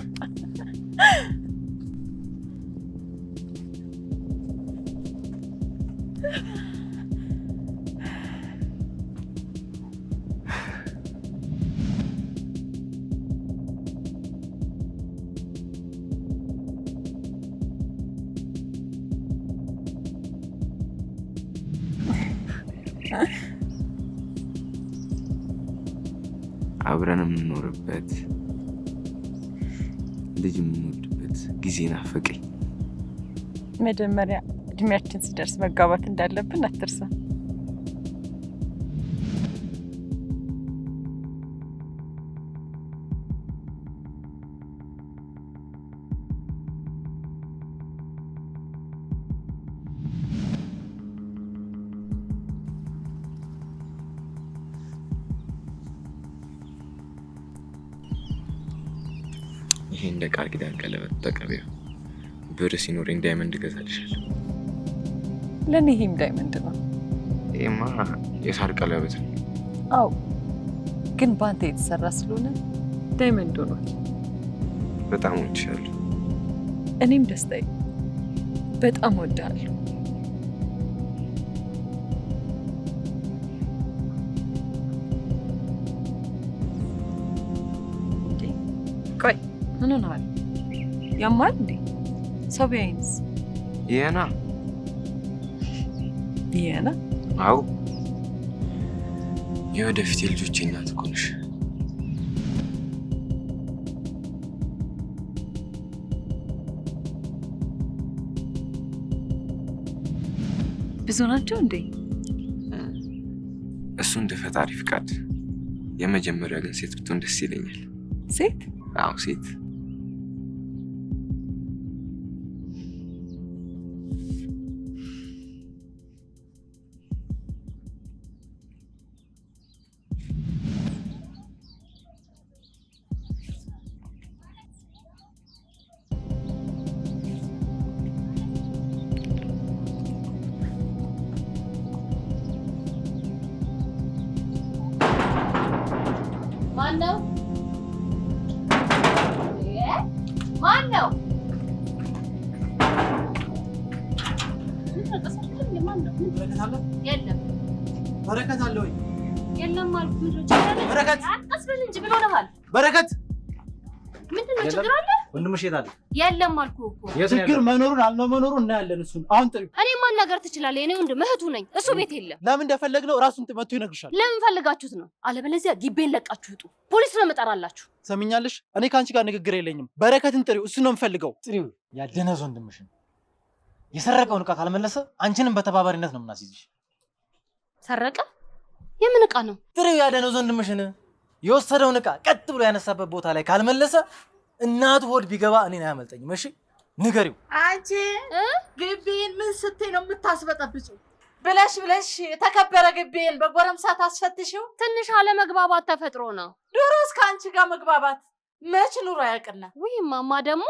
አብረን የምንኖርበት ልጅ የምንወልድበት ጊዜ ናፈቀኝ። መጀመሪያ እድሜያችን ሲደርስ መጋባት እንዳለብን አትርሳ። ይሄ እንደ ቃል ኪዳን ቀለበት ተቀበዩ። ብር ሲኖረኝ ዳይመንድ እገዛልሻለሁ። ለኔ ይሄም ዳይመንድ ነው። ይሄማ የሳር ቀለበት ነው። አዎ፣ ግን ባንተ የተሰራ ስለሆነ ዳይመንድ ሆኗል። በጣም ወድሻለሁ። እኔም ደስታዬ በጣም ወድሃለሁ። ቆይ ምን ሆነሃል? ያማል እንዴ? ሰው ቢያይንስ? ይሄና ይሄና? አዎ፣ የወደፊት የልጆቼ እናት እኮ ነሽ። ብዙ ናቸው እንዴ? እሱ እንደ ፈጣሪ ፍቃድ። የመጀመሪያ ግን ሴት ብትሆን ደስ ይለኛል። ሴት? አዎ ሴት። ማነው? ማነው? የለም። በረከት አለ ወይ? የለም አልኩህ። በረከት ቀስ በል እንጂ ምን ሆነሃል? በረከት ምንድን ነው ችግር አለ? ወንድምሽ የት አለ? የለም አልኩህ እኮ። ችግር መኖሩን አለመኖሩን እናያለን። እሱን አሁን ጥሪው። እኔ ማናገር ትችላለህ? የኔ ወንድም እህቱ ነኝ። እሱ ቤት የለም። ለምን እንደፈለግነው ራሱን መጥቶ ይነግርሻል። ለምን ፈልጋችሁት ነው? አለበለዚያ ግቤን ለቃችሁ ውጡ። ፖሊስ ነው የምጠራላችሁ። ሰምኛለሽ? እኔ ከአንቺ ጋር ንግግር የለኝም። በረከትን ጥሪው። እሱ ነው የምፈልገው። ጥሪው። ያደነዝ ወንድምሽን የሰረቀውን ዕቃ ካልመለሰ አንቺንም በተባባሪነት ነው የምናስይዝሽ። ሰረቀ? የምን ዕቃ ነው? ጥሪው። ያደነዝ ወንድምሽን የወሰደውን ዕቃ ቀጥ ብሎ ያነሳበት ቦታ ላይ ካልመለሰ እናቱ ሆድ ቢገባ እኔን አያመልጠኝም። እሺ ንገሪው። አንቺ ግቢን ምን ስትይ ነው የምታስበጠብጪው? ብለሽ የተከበረ ግቢን በጎረምሳ ታስፈትሽው? ትንሽ አለመግባባት ተፈጥሮ ነው። ድሮስ ከአንቺ ጋር መግባባት መች ኑሮ ያውቅና? ውይ ማማ ደግሞ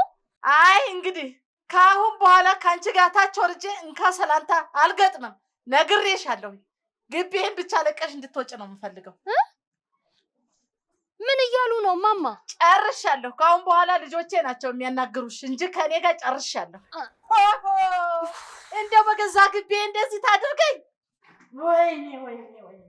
አይ እንግዲህ ከአሁን በኋላ ከአንቺ ጋር ታች ወርጄ እንካ ሰላንታ አልገጥምም። ነግሬሻለሁ። ግቢን ብቻ ለቀሽ እንድትወጪ ነው የምፈልገው። ምን እያሉ ነው ማማ? ጨርሻለሁ። ከአሁን በኋላ ልጆቼ ናቸው የሚያናግሩሽ እንጂ ከኔ ጋር ጨርሻለሁ። እንደው በገዛ ግቢ እንደዚህ ታድርገኝ? ወይኔ ወይኔ ወይኔ!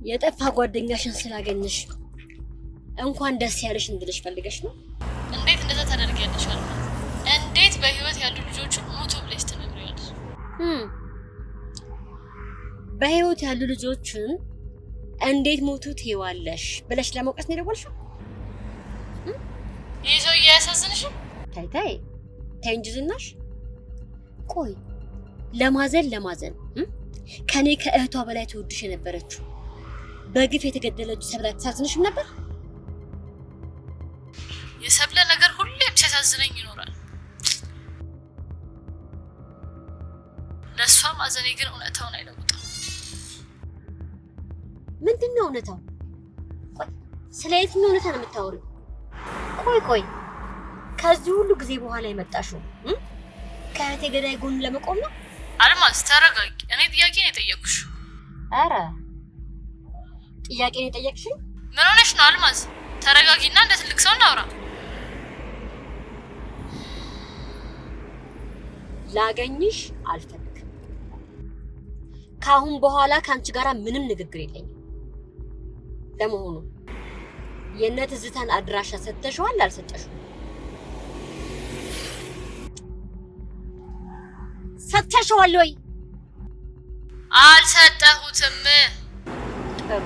የጠፋ ጓደኛሽን ስላገኘሽ እንኳን ደስ ያለሽ እንድልሽ ፈልገሽ ነው? እንዴት እንደዛ ታደርጊያለሽ? እንዴት በህይወት ያሉ ልጆቹ ሞቱ ብለሽ ትነግሪያለሽ? በህይወት ያሉ ልጆችን እንዴት ሞቱ ትይዋለሽ ብለሽ ለመውቀስ ነው የደወልሽው? ይህ ሰውዬ አያሳዝንሽም? ታይ ታይ ታይ እንጂ ዝናሽ። ቆይ ለማዘን ከኔ ከእህቷ በላይ ትወድሽ የነበረችው በግፍ የተገደለችው ሰብለ አታሳዝንሽም ነበር? የሰብለ ነገር ሁሌም ሲያሳዝነኝ ይኖራል። ለእሷ ማዘኔ ግን እውነታውን አይለውጥም። ምንድን ነው እውነታው? ቆይ ስለ የትኛው እውነታ ነው የምታወሪው? ቆይ ከዚህ ሁሉ ጊዜ በኋላ የመጣሽው ከእህቴ ገዳይ ጎን ለመቆም ነው? አልማዝ ተረጋጊ። እኔ ጥያቄ ነው የጠየቅኩሽ። ኧረ ጥያቄ ነው የጠየቅሽኝ? ምን ሆነሽ ነው አልማዝ? ተረጋጊና እንደ ትልቅ ሰው እናውራ። ላገኝሽ አልፈልግም። ከአሁን በኋላ ከአንቺ ጋር ምንም ንግግር የለኝም። ለመሆኑ የእነ ትዝታን አድራሻ ሰጥተሽዋል አልሰጠሽውም? ሰጥተሽዋል ወይ? አልሰጠሁትም። ጥሩ፣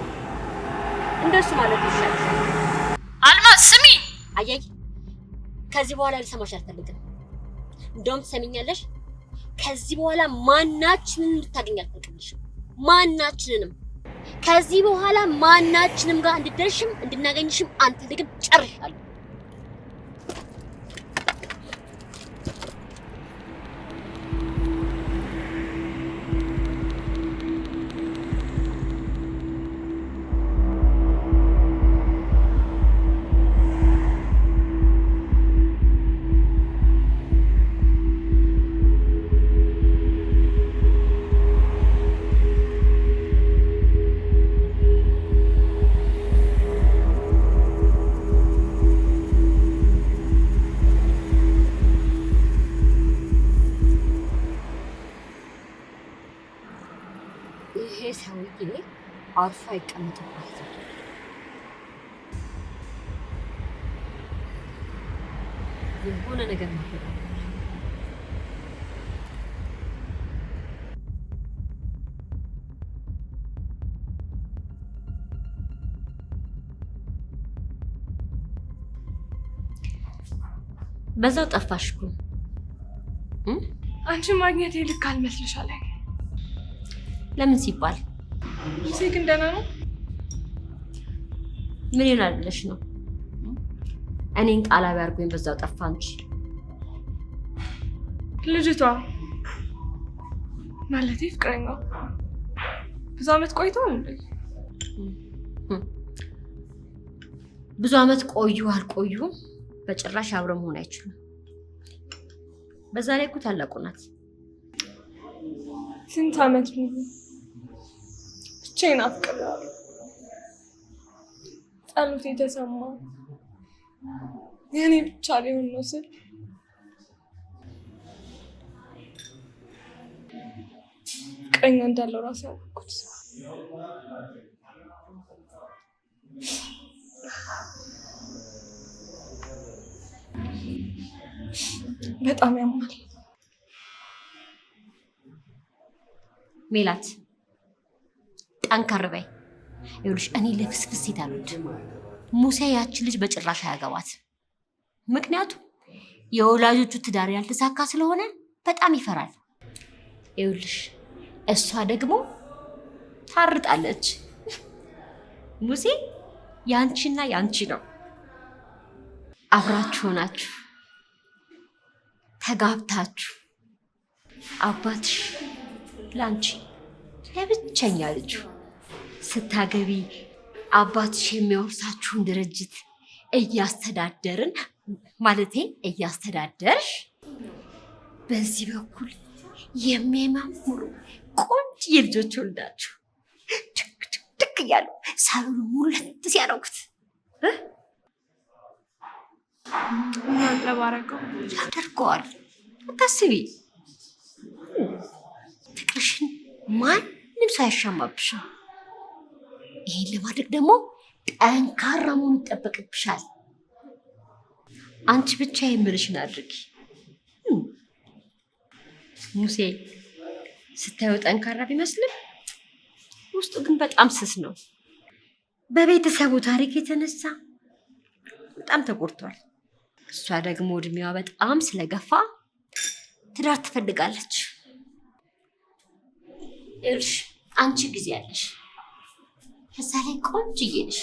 እንደሱ ማለት ይሻላል። አልማዝ ስሚ። አያይ፣ ከዚህ በኋላ ልሰማሽ አልፈልግም። እንደውም ትሰሚኛለሽ፣ ከዚህ በኋላ ማናችንን ልታገኝ አልፈልግልሽም። ማናችንንም ከዚህ በኋላ ማናችንም ጋር እንድደርሽም እንድናገኝሽም አንፈልግም። ጨርሻለሁ። ሰውዬ አርፎ አይቀመጥባትም። የሆነ ነገር ማድረግ አለብን። በዛው ጠፋሽ እኮ። አንቺ ማግኘት ልክ አልመስልሻል? ለምን ሲባል? ሙሴ ግን ደህና ነው? ምን ይላል ብለሽ ነው? እኔን ቃላቢ አድርጎኝ በዛው ጠፋ እንጂ። ልጅቷ ማለቴ ፍቅረኛው ብዙ አመት ቆይተዋል እንዴ? ብዙ አመት ቆዩ አልቆዩ በጭራሽ አብረው መሆን አይችሉም። በዛ ላይ እኮ ታላቁ ናት። ስንት አመት ሙሉ ብቻዬን አፍቅሬያለሁ። ጸሎቴ ተሰማ። የኔ ብቻ ሊሆን ነው ስል ፍቅረኛ እንዳለው ራሱ ያወቅኩት በጣም ያማል። ሜላት ጠንከር በይ። ይኸውልሽ እኔ ለፍስፍስ ሴት አልወድም። ሙሴ ያችን ልጅ በጭራሽ አያገባት። ምክንያቱም የወላጆቹ ትዳር ያልተሳካ ስለሆነ በጣም ይፈራል። ይኸውልሽ እሷ ደግሞ ታርጣለች። ሙሴ ያንቺና ያንቺ ነው። አብራችሁ ሆናችሁ ተጋብታችሁ አባትሽ ላንቺ ለብቸኛ ልጁ ስታገቢ አባትሽ የሚያወርሳችሁን ድርጅት እያስተዳደርን ማለቴ እያስተዳደርሽ በዚህ በኩል የሚያማምሩ ቆንጆ ልጆች ወልዳችሁ ድክ እያሉ ሳሎኑ ሙለት ሲያደርጉት ለባረከው ያደርገዋል። አታስቢ። ፍቅርሽን ማንም ሰው አይሻማብሽም። ይሄን ለማድረግ ደግሞ ጠንካራ መሆን ይጠበቅብሻል። አንቺ ብቻ የምልሽን አድርጊ። ሙሴ ስታዩ ጠንካራ ቢመስልም ውስጡ ግን በጣም ስስ ነው። በቤተሰቡ ታሪክ የተነሳ በጣም ተጎድቷል። እሷ ደግሞ እድሜዋ በጣም ስለገፋ ትዳር ትፈልጋለች። እርሽ አንቺ ጊዜ ያለሽ ከዛ ላይ ቆንጅዬ ነሽ።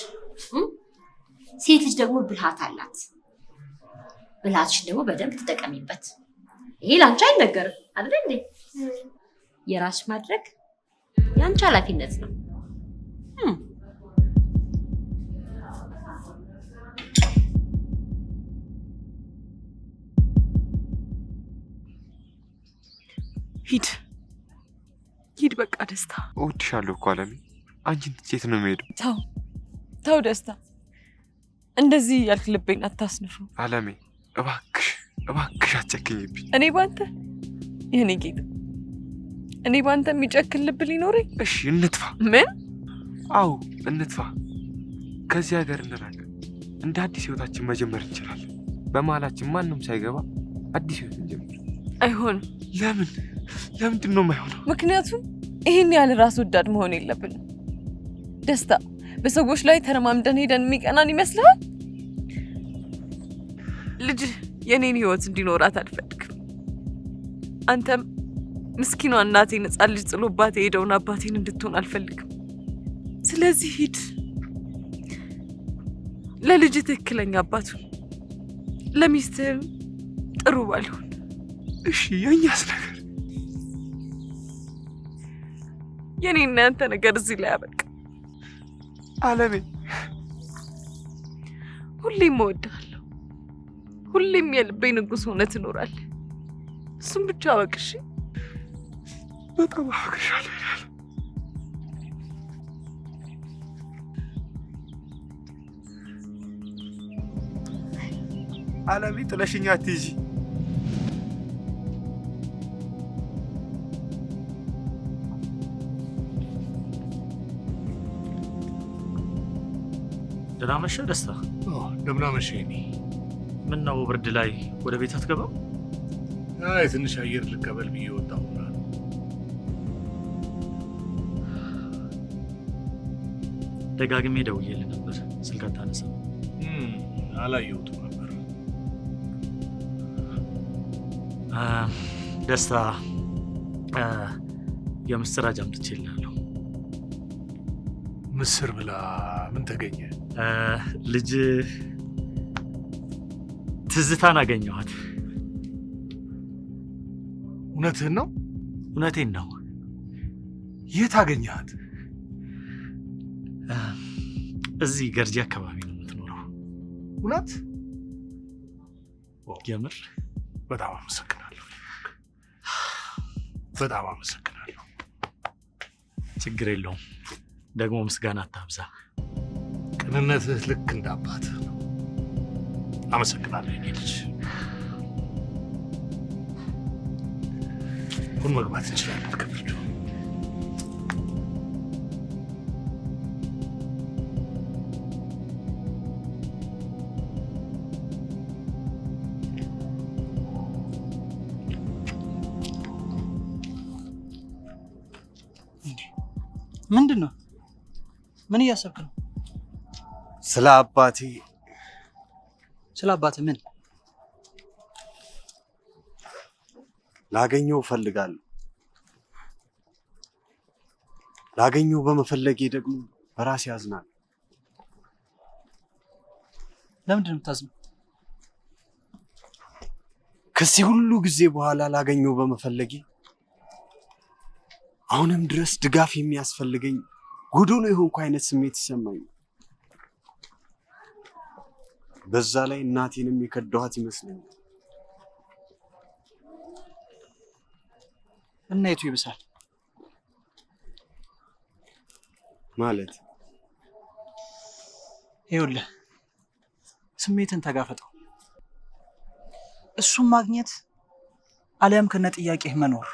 ሴት ልጅ ደግሞ ብልሃት አላት። ብልሃትሽ ደግሞ በደንብ ትጠቀሚበት። ይሄ ላንቺ አይነገርም አይደል እንዴ? የራስሽ ማድረግ ያንቺ ኃላፊነት ነው። ሂድ ሂድ፣ በቃ ደስታ። እወድሻለሁ እኮ አለሜ። አንቺን ትቼ የት ነው የምሄደው? ተው ደስታ፣ እንደዚህ ያልክ ልቤን አታስንፈው። አለሜ እባክሽ እባክሽ አትጨክኝብኝ። እኔ ባንተ የኔ ጌጥ፣ እኔ ባንተ የሚጨክን ልብ ሊኖረኝ? እሺ እንትፋ። ምን? አዎ እንትፋ። ከዚህ ሀገር እንራቅ። እንደ አዲስ ህይወታችን መጀመር እንችላለን። በመሀላችን ማንም ሳይገባ አዲስ ህይወት እንጀምር። አይሆንም። ለምን? ለምንድን ነው የማይሆነው? ምክንያቱም ይሄን ያህል ራስ ወዳድ መሆን የለብንም። ደስታ፣ በሰዎች ላይ ተረማምደን ሄደን የሚቀናን ይመስልሃል? ልጅ የኔን ህይወት እንዲኖራት አልፈልግም። አንተም ምስኪኗ እናቴን ሕፃን ልጅ ጥሎባት የሄደውን አባቴን እንድትሆን አልፈልግም። ስለዚህ ሂድ፣ ለልጅ ትክክለኛ አባቱን፣ ለሚስትህም ጥሩ ባልሆን። እሺ የእኛስ ነገር? የኔና ያንተ ነገር እዚህ ላይ አበቃ። አለሜ ሁሌም እወድሃለሁ። ሁሌም የልቤ ንጉስ ሆነህ ትኖራለህ። እሱም ብቻ አወቅሽ። በጣም አወቅሻለሁ። አለሜ ጥለሽኝ አትሂጂ። ደህና መሸህ ደስታ። እንደምን አመሸህ የኔ። ምን ነው ብርድ ላይ ወደ ቤት አትገባም? አይ ትንሽ አየር ልቀበል ብዬ ወጣሁ። ደጋግሜ ደውዬልህ ነበር፣ ስልክ አታነሳም። አላየሁትም ነበር። ደስታ፣ የምስራች አምጥቼልሃለሁ። ምስር ብላ ምን ተገኘ? ልጅ ትዝታን አገኘኋት። እውነትህን ነው? እውነቴን ነው። የት አገኘሃት? እዚህ ገርጂ አካባቢ ነው የምትኖረው። እውነት? የምር? በጣም አመሰግናለሁ። በጣም አመሰግናለሁ። ችግር የለውም። ደግሞ ምስጋና አታብዛ። ቅንነትህ ልክ እንደ አባትህ ነው። አመሰግናለሁ የኔ ልጅ። አሁን መግባት እንችላለን ከብርዱ። ምንድን ነው? ምን እያሰብክ ነው? ስለ አባቴ። ስለ አባቴ ምን? ላገኘው እፈልጋለሁ። ላገኘው በመፈለጌ ደግሞ በራሴ ያዝናል። ለምንድን ነው የምታዝነው? ከዚህ ሁሉ ጊዜ በኋላ ላገኘው በመፈለጌ አሁንም ድረስ ድጋፍ የሚያስፈልገኝ ጎዶሎ የሆንኩ አይነት ስሜት ይሰማኛል። በዛ ላይ እናቴንም የከዳኋት ይመስለኛል። እና የቱ ይብሳል? ማለት ይኸውልህ፣ ስሜትን ተጋፈጠው። እሱም ማግኘት አሊያም ከነ ጥያቄህ መኖር።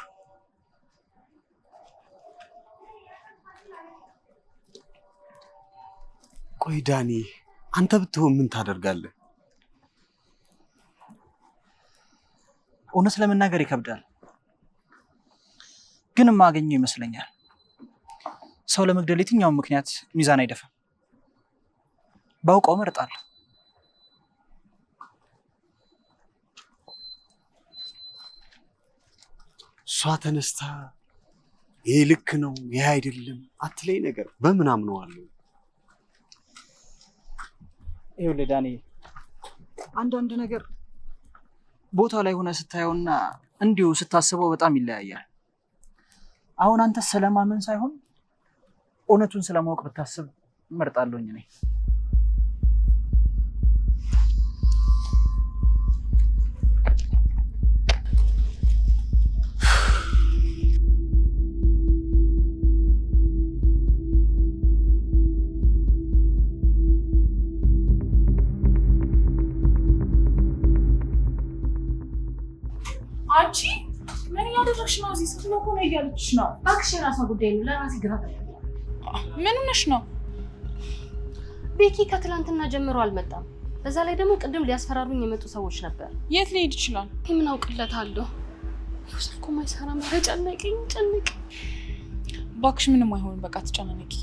ቆይ ዳኒ፣ አንተ ብትሆን ምን ታደርጋለህ? እውነት ለመናገር ይከብዳል፣ ግን የማገኘው ይመስለኛል። ሰው ለመግደል የትኛውን ምክንያት ሚዛን አይደፋም። ባውቀው እመርጣለሁ። እሷ ተነስታ ይሄ ልክ ነው ይሄ አይደለም አትለይ ነገር በምን አምነዋለሁ? ይኸውልህ ዳኒ፣ አንዳንድ ነገር ቦታ ላይ ሆነ ስታየውና እንዲሁ ስታስበው በጣም ይለያያል። አሁን አንተ ስለማመን ሳይሆን እውነቱን ስለማወቅ ብታስብ እመርጣለሁኝ እኔ። አንቺ ምን እያደረግሽ ነው? እዚህ ስትሎ ሆነ እያለችሽ ነው። እባክሽ የራሷ ጉዳይ ነው። ለራሴ ግራ ምን ሆነሽ ነው? ቤኪ ከትላንትና ጀምሮ አልመጣም። በዛ ላይ ደግሞ ቅድም ሊያስፈራሩኝ የመጡ ሰዎች ነበር። የት ሊሄድ ይችላል? ምን አውቅለታለሁ? ስልኩ ማይሰራ ማለት ጨነቀኝ። እባክሽ ምንም አይሆንም። በቃ ተጨናነቂ።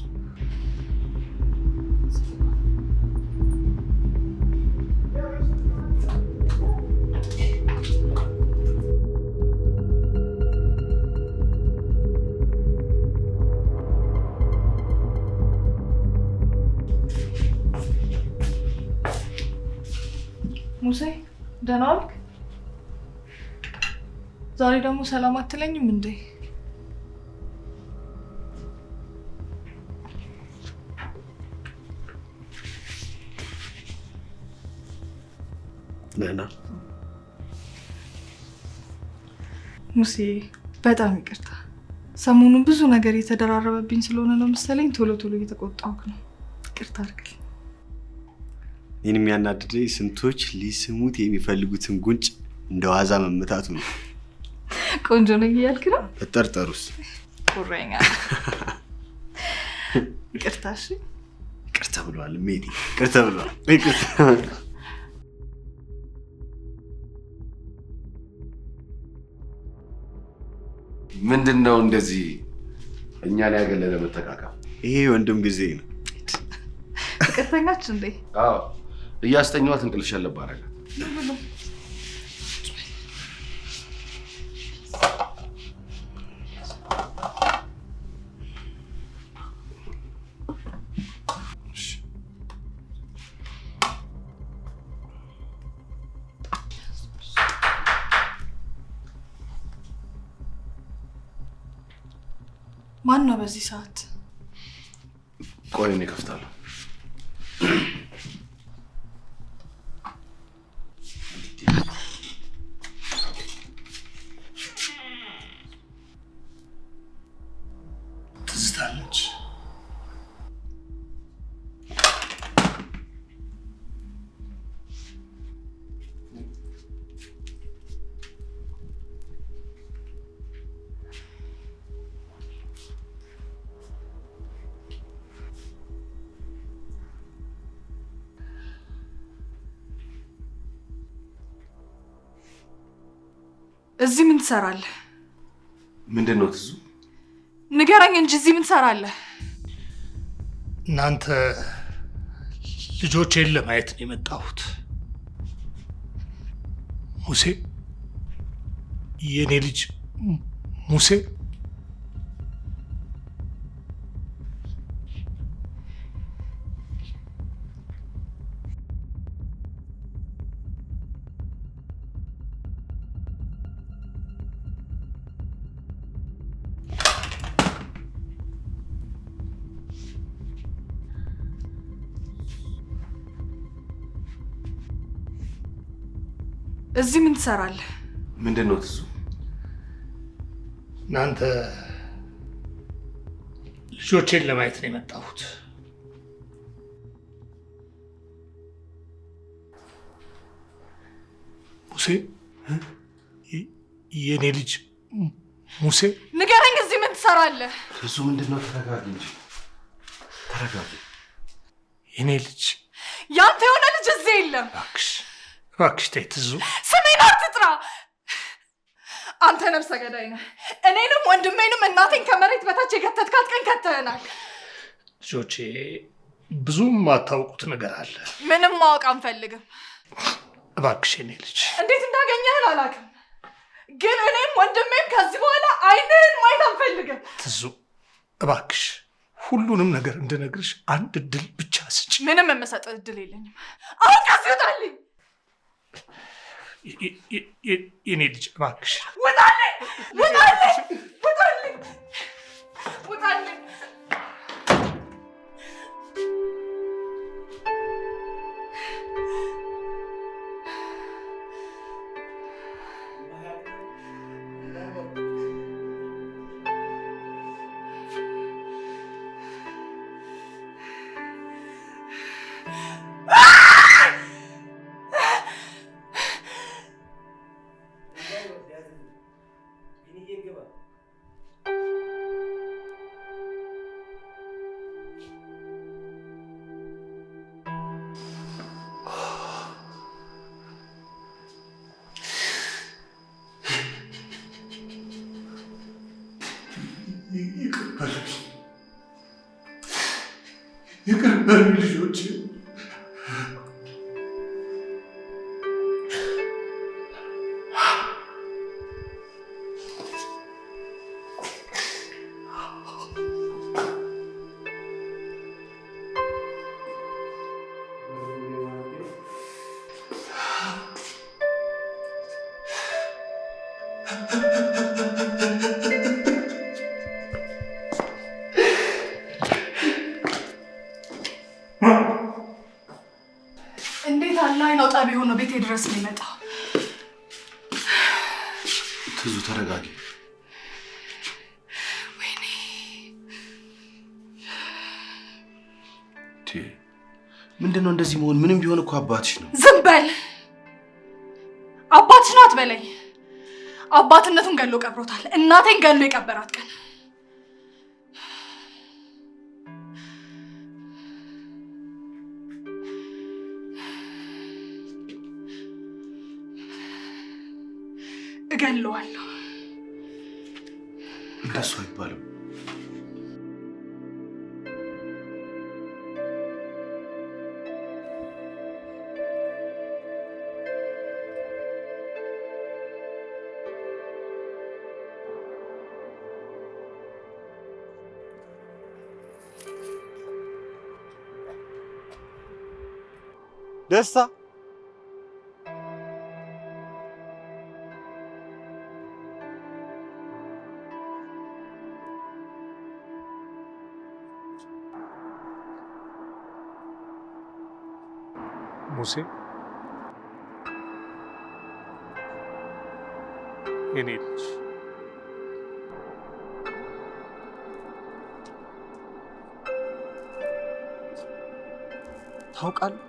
ሙሴ ደህና ዋልክ? ዛሬ ደግሞ ሰላም አትለኝም እንዴ? ደህና ሙሴ፣ በጣም ይቅርታ። ሰሞኑን ብዙ ነገር የተደራረበብኝ ስለሆነ ነው መሰለኝ ቶሎ እየተቆጣሁክ ነው። ይቅርታ አድርግልኝ። እኔን የሚያናድደኝ ስንቶች ሊስሙት የሚፈልጉትን ጉንጭ እንደ ዋዛ መመታቱ ነው። ቆንጆ ነኝ እያልክ ነው? ተጠርጠሩስ? ቁረኛ። ይቅርታ። እሺ ይቅርታ ብለዋል ሜዲ። ይቅርታ ብለዋል። ይቅርታ ምንድነው እንደዚህ እኛን ያገለለ መተቃቀም? ይሄ ወንድም ጊዜ ነው። ፍቅርተኛች እንዴ? አዎ እያስተኛዋት እንቅልፍ ሸለብ አደረጋት። ማን ነው በዚህ ሰዓት? ቆይ እኔ እከፍታለሁ። ትዝታለች። እዚህ ምን ትሰራለህ? ምንድነው ትዙ? ንገረኝ እንጂ እዚህ ምን ትሰራለህ? እናንተ ልጆቼን ለማየት ነው የመጣሁት። ሙሴ፣ የኔ ልጅ ሙሴ እዚህ ምን ትሰራለህ? ምንድነው ትዙ? እናንተ ልጆቼን ለማየት ነው የመጣሁት። ሙሴ፣ የኔ ልጅ ሙሴ፣ ንገረኝ፣ እዚህ ምን ትሰራለህ? ትዙ ምንድነው? ተረጋጊ እንጂ ተረጋጊ። የኔ ልጅ፣ ያንተ የሆነ ልጅ እዚህ የለም። እባክሽ ተይ ትዙ። ስሜን አትጥራ። አንተ ነፍሰ ገዳይ ነህ። እኔንም ወንድሜንም እናቴን ከመሬት በታች የከተትካት ቀን ከተህናል። ልጆቼ ብዙም ማታውቁት ነገር አለ። ምንም ማወቅ አንፈልግም። እባክሽ የኔ ልጅ እንዴት እንዳገኘህን አላውቅም፣ ግን እኔም ወንድሜም ከዚህ በኋላ አይንህን ማየት አንፈልግም። ትዙ እባክሽ ሁሉንም ነገር እንድነግርሽ አንድ እድል ብቻ ስጭ። ምንም የምሰጥህ እድል የለኝም። አሁን ከዚህ ውጣልኝ። የኔ ልጅ እባክሽ ውጣልኝ! ውጣልኝ! ውጣልኝ! ውጣልኝ! ይቅር በሉኝ ልጆቼ። እንዴት አለ አይን አውጣ ቢሆን ነው ቤቴ ድረስ የሚመጣው? ትዙ ተረጋጊ። ወይኔ ምንድነው እንደዚህ መሆን? ምንም ቢሆን እኮ አባትሽ ነው። ዝም በል። አባትሽ ነው አትበለኝ። አባትነቱን ገሎ ቀብሮታል። እናቴን ገሎ የቀበራት ቀን እገለዋለሁ። እንደሱ አይባልም። ደስታ ሙሴ የኔ ልጅ ታውቃለህ፣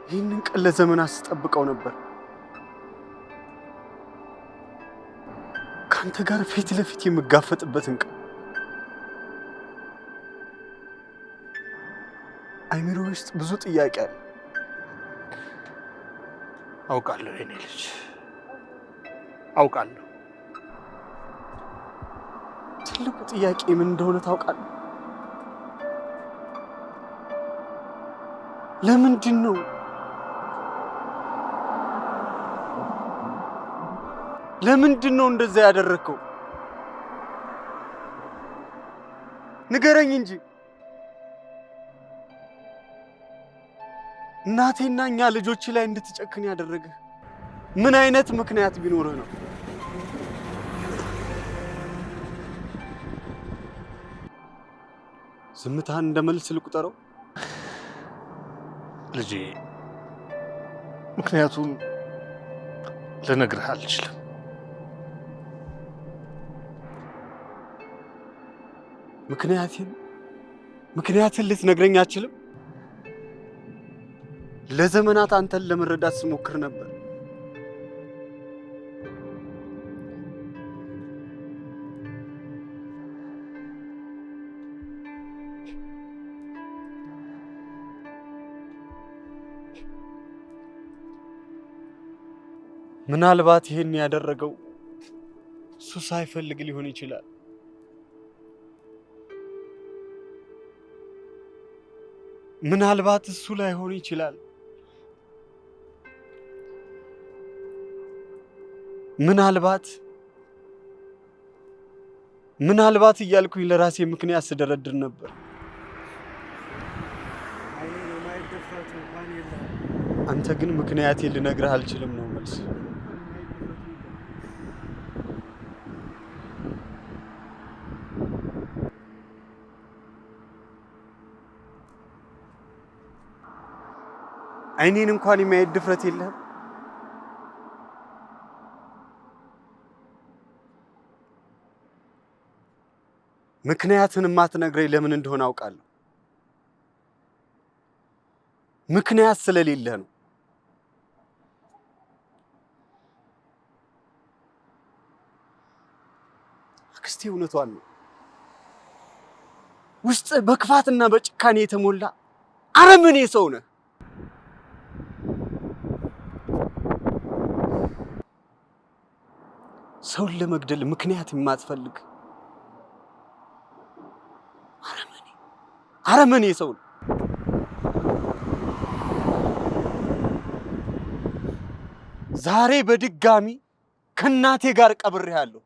ይህንን ቀን ለዘመናት ስጠብቀው ነበር። ከአንተ ጋር ፊት ለፊት የምጋፈጥበትን ቀን። አይምሮ ውስጥ ብዙ ጥያቄ አለ። አውቃለሁ የኔ ልጅ አውቃለሁ። ትልቁ ጥያቄ ምን እንደሆነ ታውቃለህ? ለምንድን ነው እንደዛ ያደረከው? ንገረኝ እንጂ። እናቴና እኛ ልጆች ላይ እንድትጨክን ያደረገ ምን አይነት ምክንያት ቢኖርህ ነው? ዝምታህን እንደ መልስ ልቁጠረው? ልጄ ምክንያቱም ልነግርህ አልችልም። ምክንያትን ልትነግረኝ አትችልም? ለዘመናት አንተን ለመረዳት ስሞክር ነበር። ምናልባት ይሄን ያደረገው እሱ ሳይፈልግ ሊሆን ይችላል። ምናልባት እሱ ላይሆን ይችላል። ምናልባት እያልኩኝ ለራሴ ምክንያት ስደረድር ነበር። አንተ ግን ምክንያቴን ልነግርህ አልችልም ነው መልስ። አይኔን እንኳን የማየት ድፍረት የለህም። ምክንያትን የማትነግረኝ ለምን እንደሆነ አውቃለሁ። ምክንያት ስለሌለህ ነው። አክስቴ እውነቷን ነው። ውስጥ በክፋትና በጭካኔ የተሞላ አረመኔ ሰው ነህ። ሰውን ለመግደል ምክንያት የማትፈልግ አረመኔ ሰው ነው። ዛሬ በድጋሚ ከእናቴ ጋር ቀብሬሃለሁ።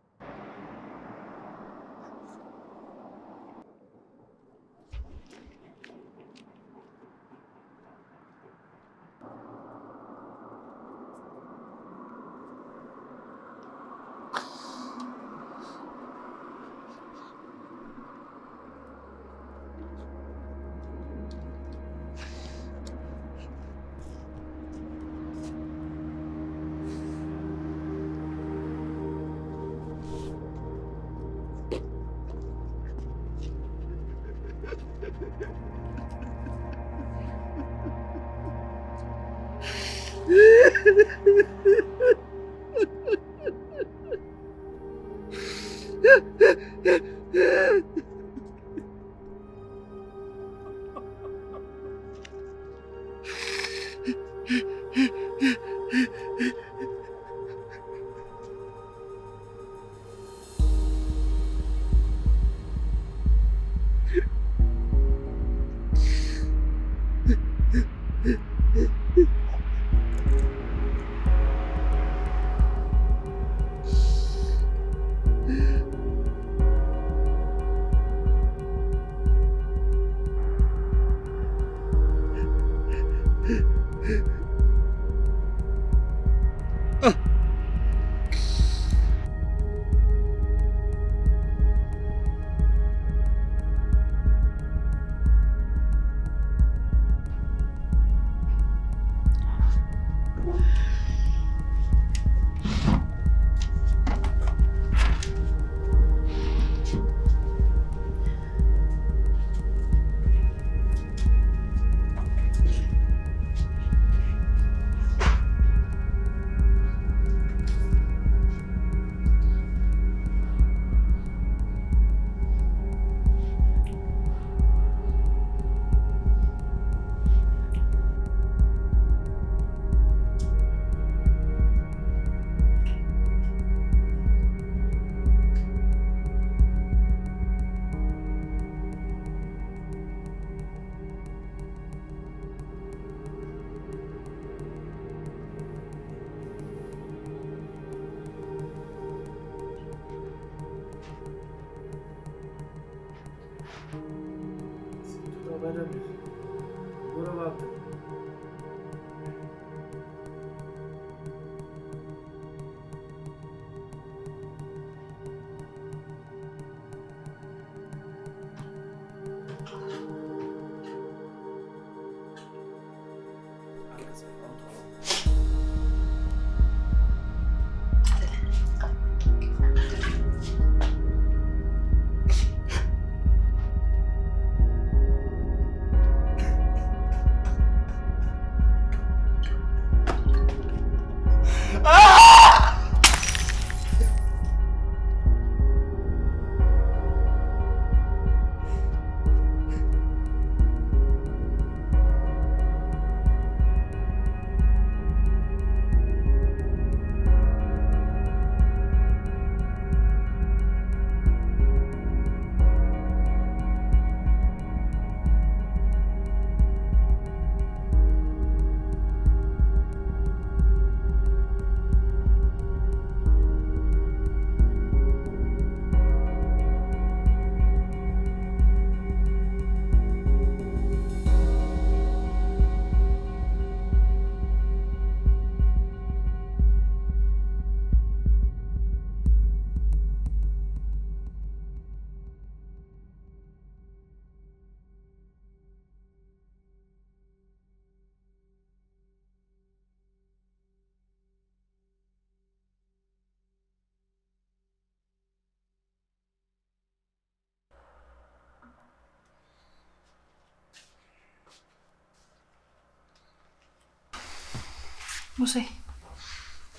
ሙሴ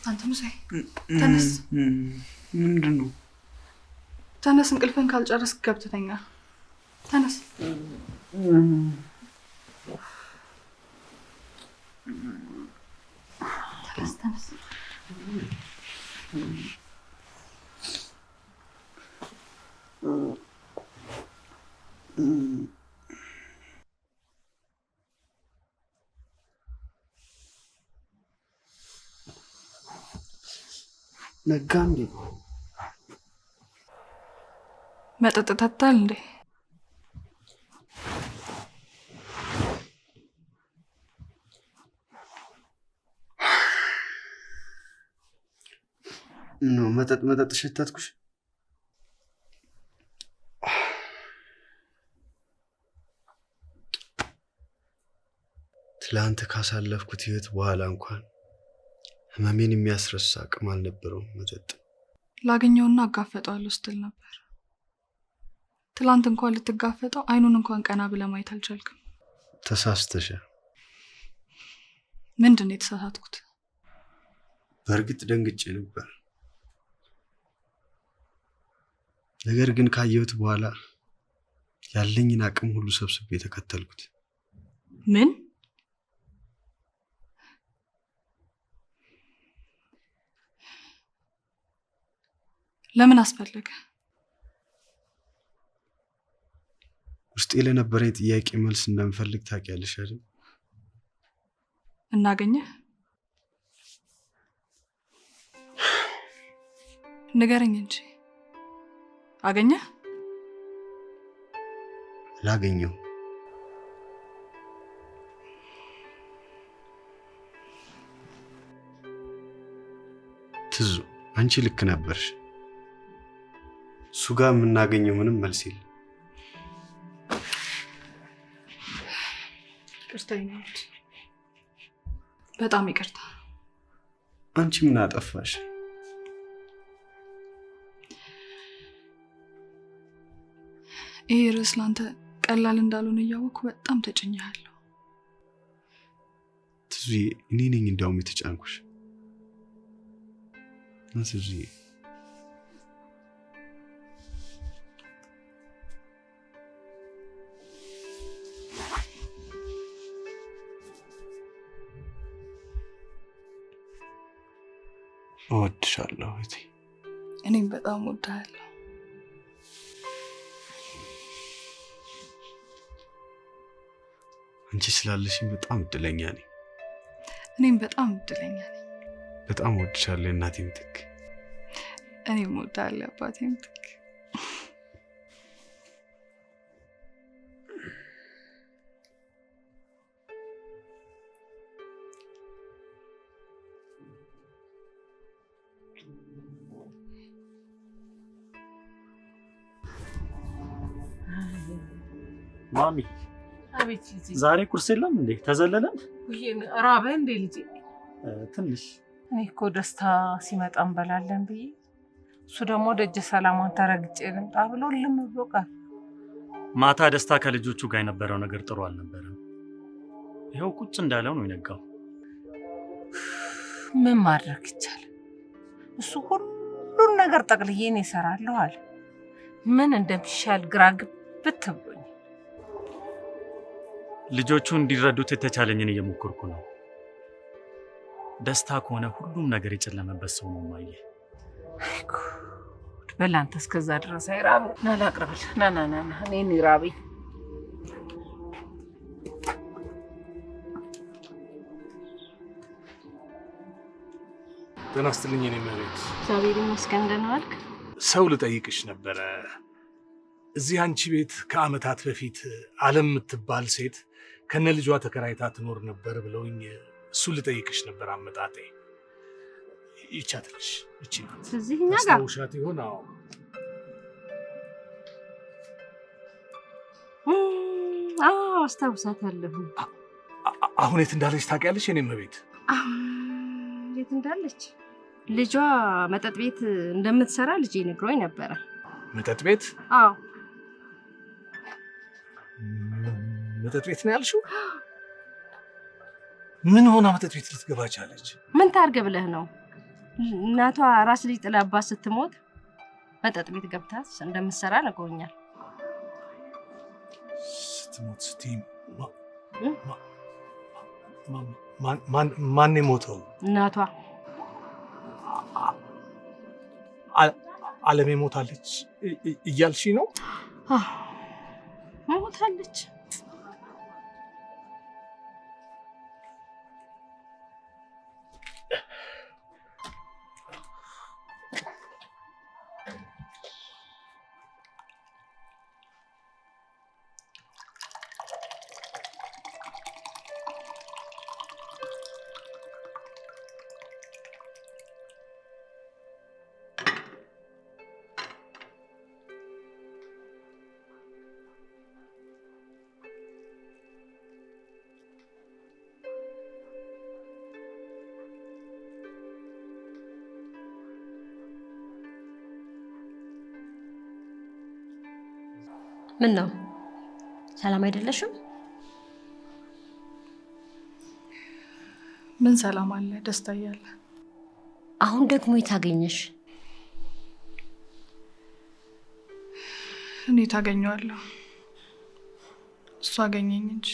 አንተ ሙሴ ተነስ። ምንድን ነው? ተነስ፣ እንቅልፍን ካልጨረስክ ገብተህ ተኛ። ተነስ። ተነስ። ነጋ እንዴ? መጠጥ ጠጣል እንዴ? ነው መጠጥ ሸታትኩሽ? ትላንት ካሳለፍኩት ህይወት በኋላ እንኳን ህመሜን የሚያስረሳ አቅም አልነበረውም መጠጥ። ላገኘውና አጋፈጠዋለሁ ስትል ነበር። ትላንት እንኳን ልትጋፈጠው አይኑን እንኳን ቀና ብለህ ማየት አልቻልክም። ተሳስተሻል። ምንድን ነው የተሳሳትኩት? በእርግጥ ደንግጬ ነበር። ነገር ግን ካየሁት በኋላ ያለኝን አቅም ሁሉ ሰብስቤ ተከተልኩት። ምን? ለምን አስፈለገ? ውስጤ ለነበረኝ ጥያቄ መልስ እንደምፈልግ ታውቂያለሽ አይደል? እናገኘህ? ንገረኝ እንጂ። አገኘህ? ላገኘው። ትዙ፣ አንቺ ልክ ነበርሽ። እሱ ጋር የምናገኘው ምንም መልስ የለም። ይቅርታ ይናት፣ በጣም ይቅርታ። አንቺ ምን አጠፋሽ? ይሄ ርዕስ ላንተ ቀላል እንዳልሆነ እያወቅኩ በጣም ተጭኛለሁ። ትዙዬ፣ እኔ ነኝ እንዳውም የተጫንኩሽ። ትዙዬ፣ እወድሻለሁ እህቴ። እኔም በጣም እወድሃለሁ። አንቺ ስላለሽኝ በጣም እድለኛ ነኝ። እኔም በጣም እድለኛ ነኝ። በጣም እወድሻለሁ እናቴ ምትክ። እኔም እወድሃለሁ አባቴ ምትክ። ማሚ፣ አቤት ልጄ። ዛሬ ቁርስ የለም እንዴ? ተዘለለን? ራበህ እንዴ ልጄ? ትንሽ። እኔ እኮ ደስታ ሲመጣ እንበላለን ብዬ እሱ ደግሞ ደጀ ሰላሟን ተረግጬ ልምጣ ብሎ ልም ብሎ ቀረ። ማታ ደስታ ከልጆቹ ጋር የነበረው ነገር ጥሩ አልነበረም። ይኸው ቁጭ እንዳለው ነው የነጋው። ምን ማድረግ ይቻላል? እሱ ሁሉን ነገር ጠቅልዬ እኔ እሰራለሁ አለ። ምን እንደሚሻል ግራ ግብት ብሎኝ። ልጆቹ እንዲረዱት የተቻለኝን እየሞከርኩ ነው። ደስታ ከሆነ ሁሉም ነገር የጨለመበት ሰው ነው ማየ። በል አንተ እስከዛ ድረስ አይራብ። ና ላቅርብልህ። ና እኔን ይራበኝ። ጤና ይስጥልኝ የኔ መቤት። እግዚአብሔር ይመስገን። ደህና ዋልክ? ሰው ልጠይቅሽ ነበረ። እዚህ አንቺ ቤት ከአመታት በፊት አለም የምትባል ሴት ከነ ልጇ ተከራይታ ትኖር ነበር ብለውኝ እሱ ልጠይቅሽ ነበር አመጣጤ። ይቻትልሽ እቺ ናት። እዚህ እኛ ጋር ውሻት ይሆን? አዎ። አስታውሳታለሁ። አሁን የት እንዳለች ታውቂያለሽ የኔ መቤት? የት እንዳለች? ልጇ መጠጥ ቤት እንደምትሰራ ልጄ ነግሮኝ ነበረ። መጠጥ ቤት? አዎ። መጠጥ ቤት ነው ያልሽው? ምን ሆና መጠጥ ቤት ልትገባ ቻለች? ምን ታርገ ብለህ ነው? እናቷ ራስ ልጅ ጥላባት ስትሞት መጠጥ ቤት ገብታ እንደምትሰራ ነግሮኛል። ስትሞት ስትይ ማን የሞተው? እናቷ አለሜ ሞታለች እያልሽ ነው? ሞታለች። ምን ነው? ሰላም አይደለሽም? ምን ሰላም አለ? ደስታ እያለ አሁን ደግሞ የታገኘሽ? እኔ ታገኘዋለሁ፣ እሱ አገኘኝ እንጂ።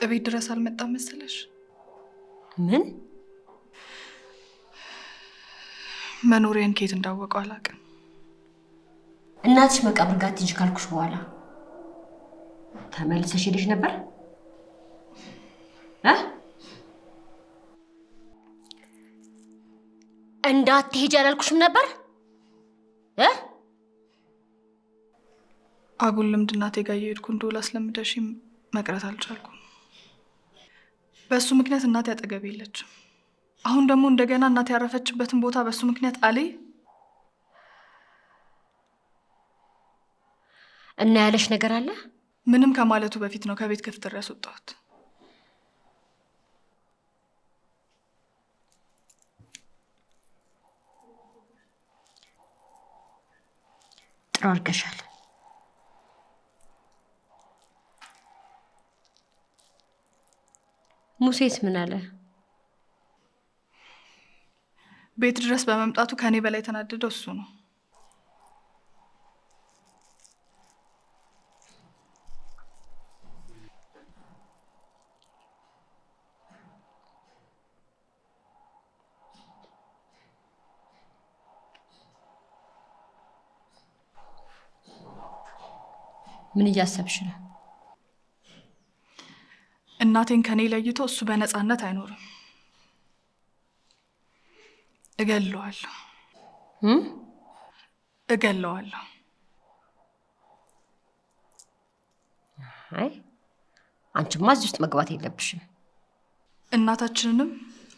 እቤት ድረስ አልመጣም መሰለሽ? ምን? መኖሪያን ከየት እንዳወቀው አላውቅም። እናትሽ መቃብር ጋር ትንሽ ካልኩሽ በኋላ ተመልሰሽ ሄደሽ ነበር? እንዳትሄጂ አላልኩሽም ነበር? አጉል ልምድ እናቴ ጋር እየሄድኩ እንደውል አስለምደሽኝ መቅረት አልቻልኩም። በእሱ ምክንያት እናቴ አጠገቤ የለችም። አሁን ደግሞ እንደገና እናቴ ያረፈችበትን ቦታ በእሱ ምክንያት አለይ እና ያለሽ ነገር አለ? ምንም ከማለቱ በፊት ነው ከቤት ገፍትሬ ያስወጣሁት። ጥሩ አድርገሻል። ሙሴስ ምን አለ? ቤት ድረስ በመምጣቱ ከኔ በላይ ተናደደው እሱ ነው። ምን እያሰብሽ ነው? እናቴን ከኔ ለይቶ እሱ በነፃነት አይኖርም። እገለዋለሁ። እገለዋለሁ። አይ አንቺማ እዚህ ውስጥ መግባት የለብሽም። እናታችንንም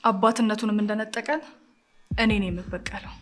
አባትነቱንም እንደነጠቀን እኔ ነኝ የምበቀለው።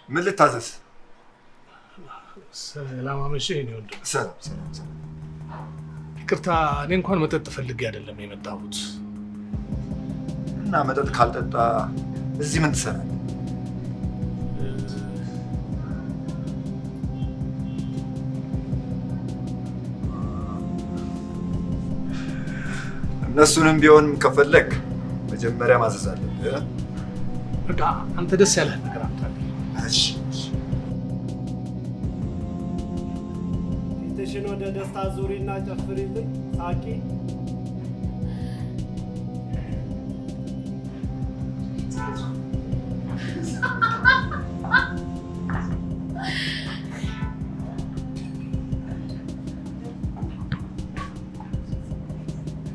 ምን ልታዘዝ? ሰላም አመሸህ የኔ ወንድም። ሰላም ሰላም ሰላም። ይቅርታ፣ እኔ እንኳን መጠጥ ፈልጌ አይደለም የመጣሁት። እና መጠጥ ካልጠጣ እዚህ ምን ትሰራለህ? እነሱንም ቢሆን ከፈለግ መጀመሪያ ማዘዝ አለብህ። በቃ አንተ ደስ ያለህ ነገር አምጣልኝ። እሺ ፊትሽን ወደ ደስታ ዙሪና ጨፍሪልኝ፣ ሳቂ።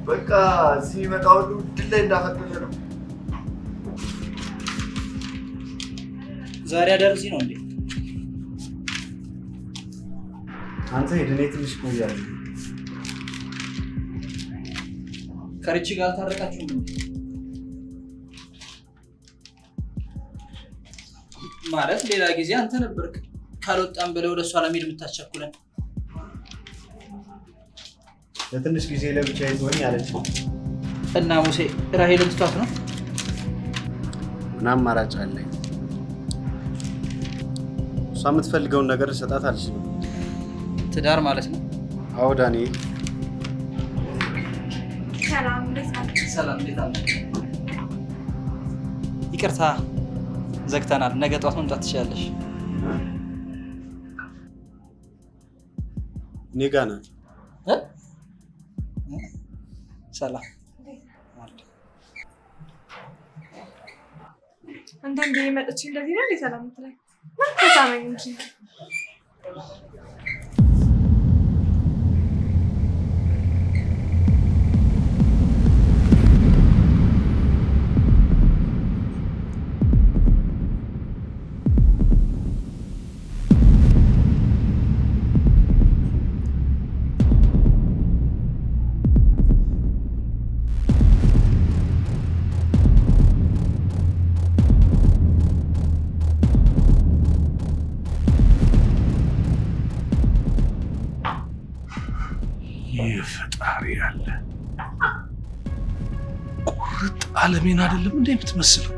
በቃ እዚህ የሚመጣ ሁሉ ድል ላይ እንዳፈጠለ ነው። ዛሬ አዳር እዚህ ነው እንዴ? አንተ ሄድ፣ እኔ ትንሽ ቆያለሁ። ከርቺ ጋር አልታረቃችሁም እንዴ? ማለት ሌላ ጊዜ አንተ ነበርክ ካልወጣን ብለው ወደ እሷ ለመሄድ የምታስቸኩለን። ለትንሽ ጊዜ ለብቻዬ ትሆኝ አለች እና ሙሴ ራሄልን ትቷት ነው? ምን አማራጭ አለኝ? እሷ የምትፈልገውን ነገር ልሰጣት አልችልም። ትዳር ማለት ነው? አዎ ዳንኤል። ሰላም፣ እንዴት ናችሁ? ሰላም፣ እንዴት አለ? ይቅርታ ዘግተናል። ነገ ጠዋት መምጣት ትችላለሽ። እኔ ጋ ናት። ሰላም። አንዳንዴ መጥቼ እንደዚህ ነው እንዴ ሰላም የምትለኝ? ተሳመኝ እንጂ ፈጣሪ ያለ ቁርጥ ዓለሜን አይደለም እንዴ የምትመስለው?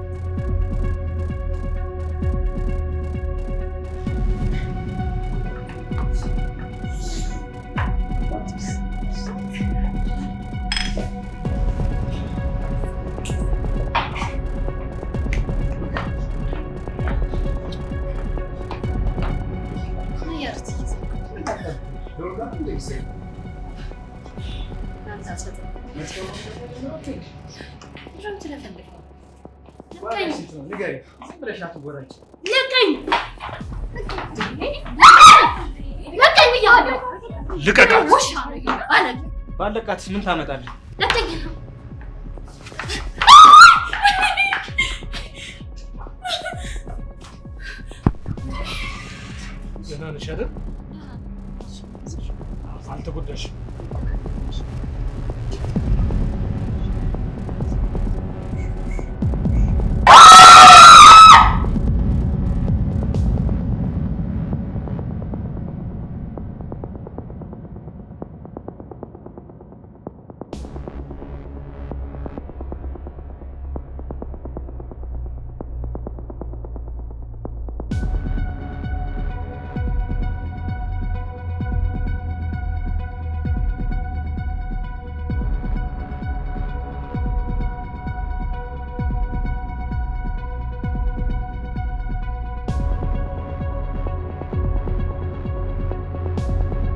ልቀቃት! ባለቃትስ ምን ታመጣለህ? ደህና ነሽ አይደል? አልተጎዳሽም?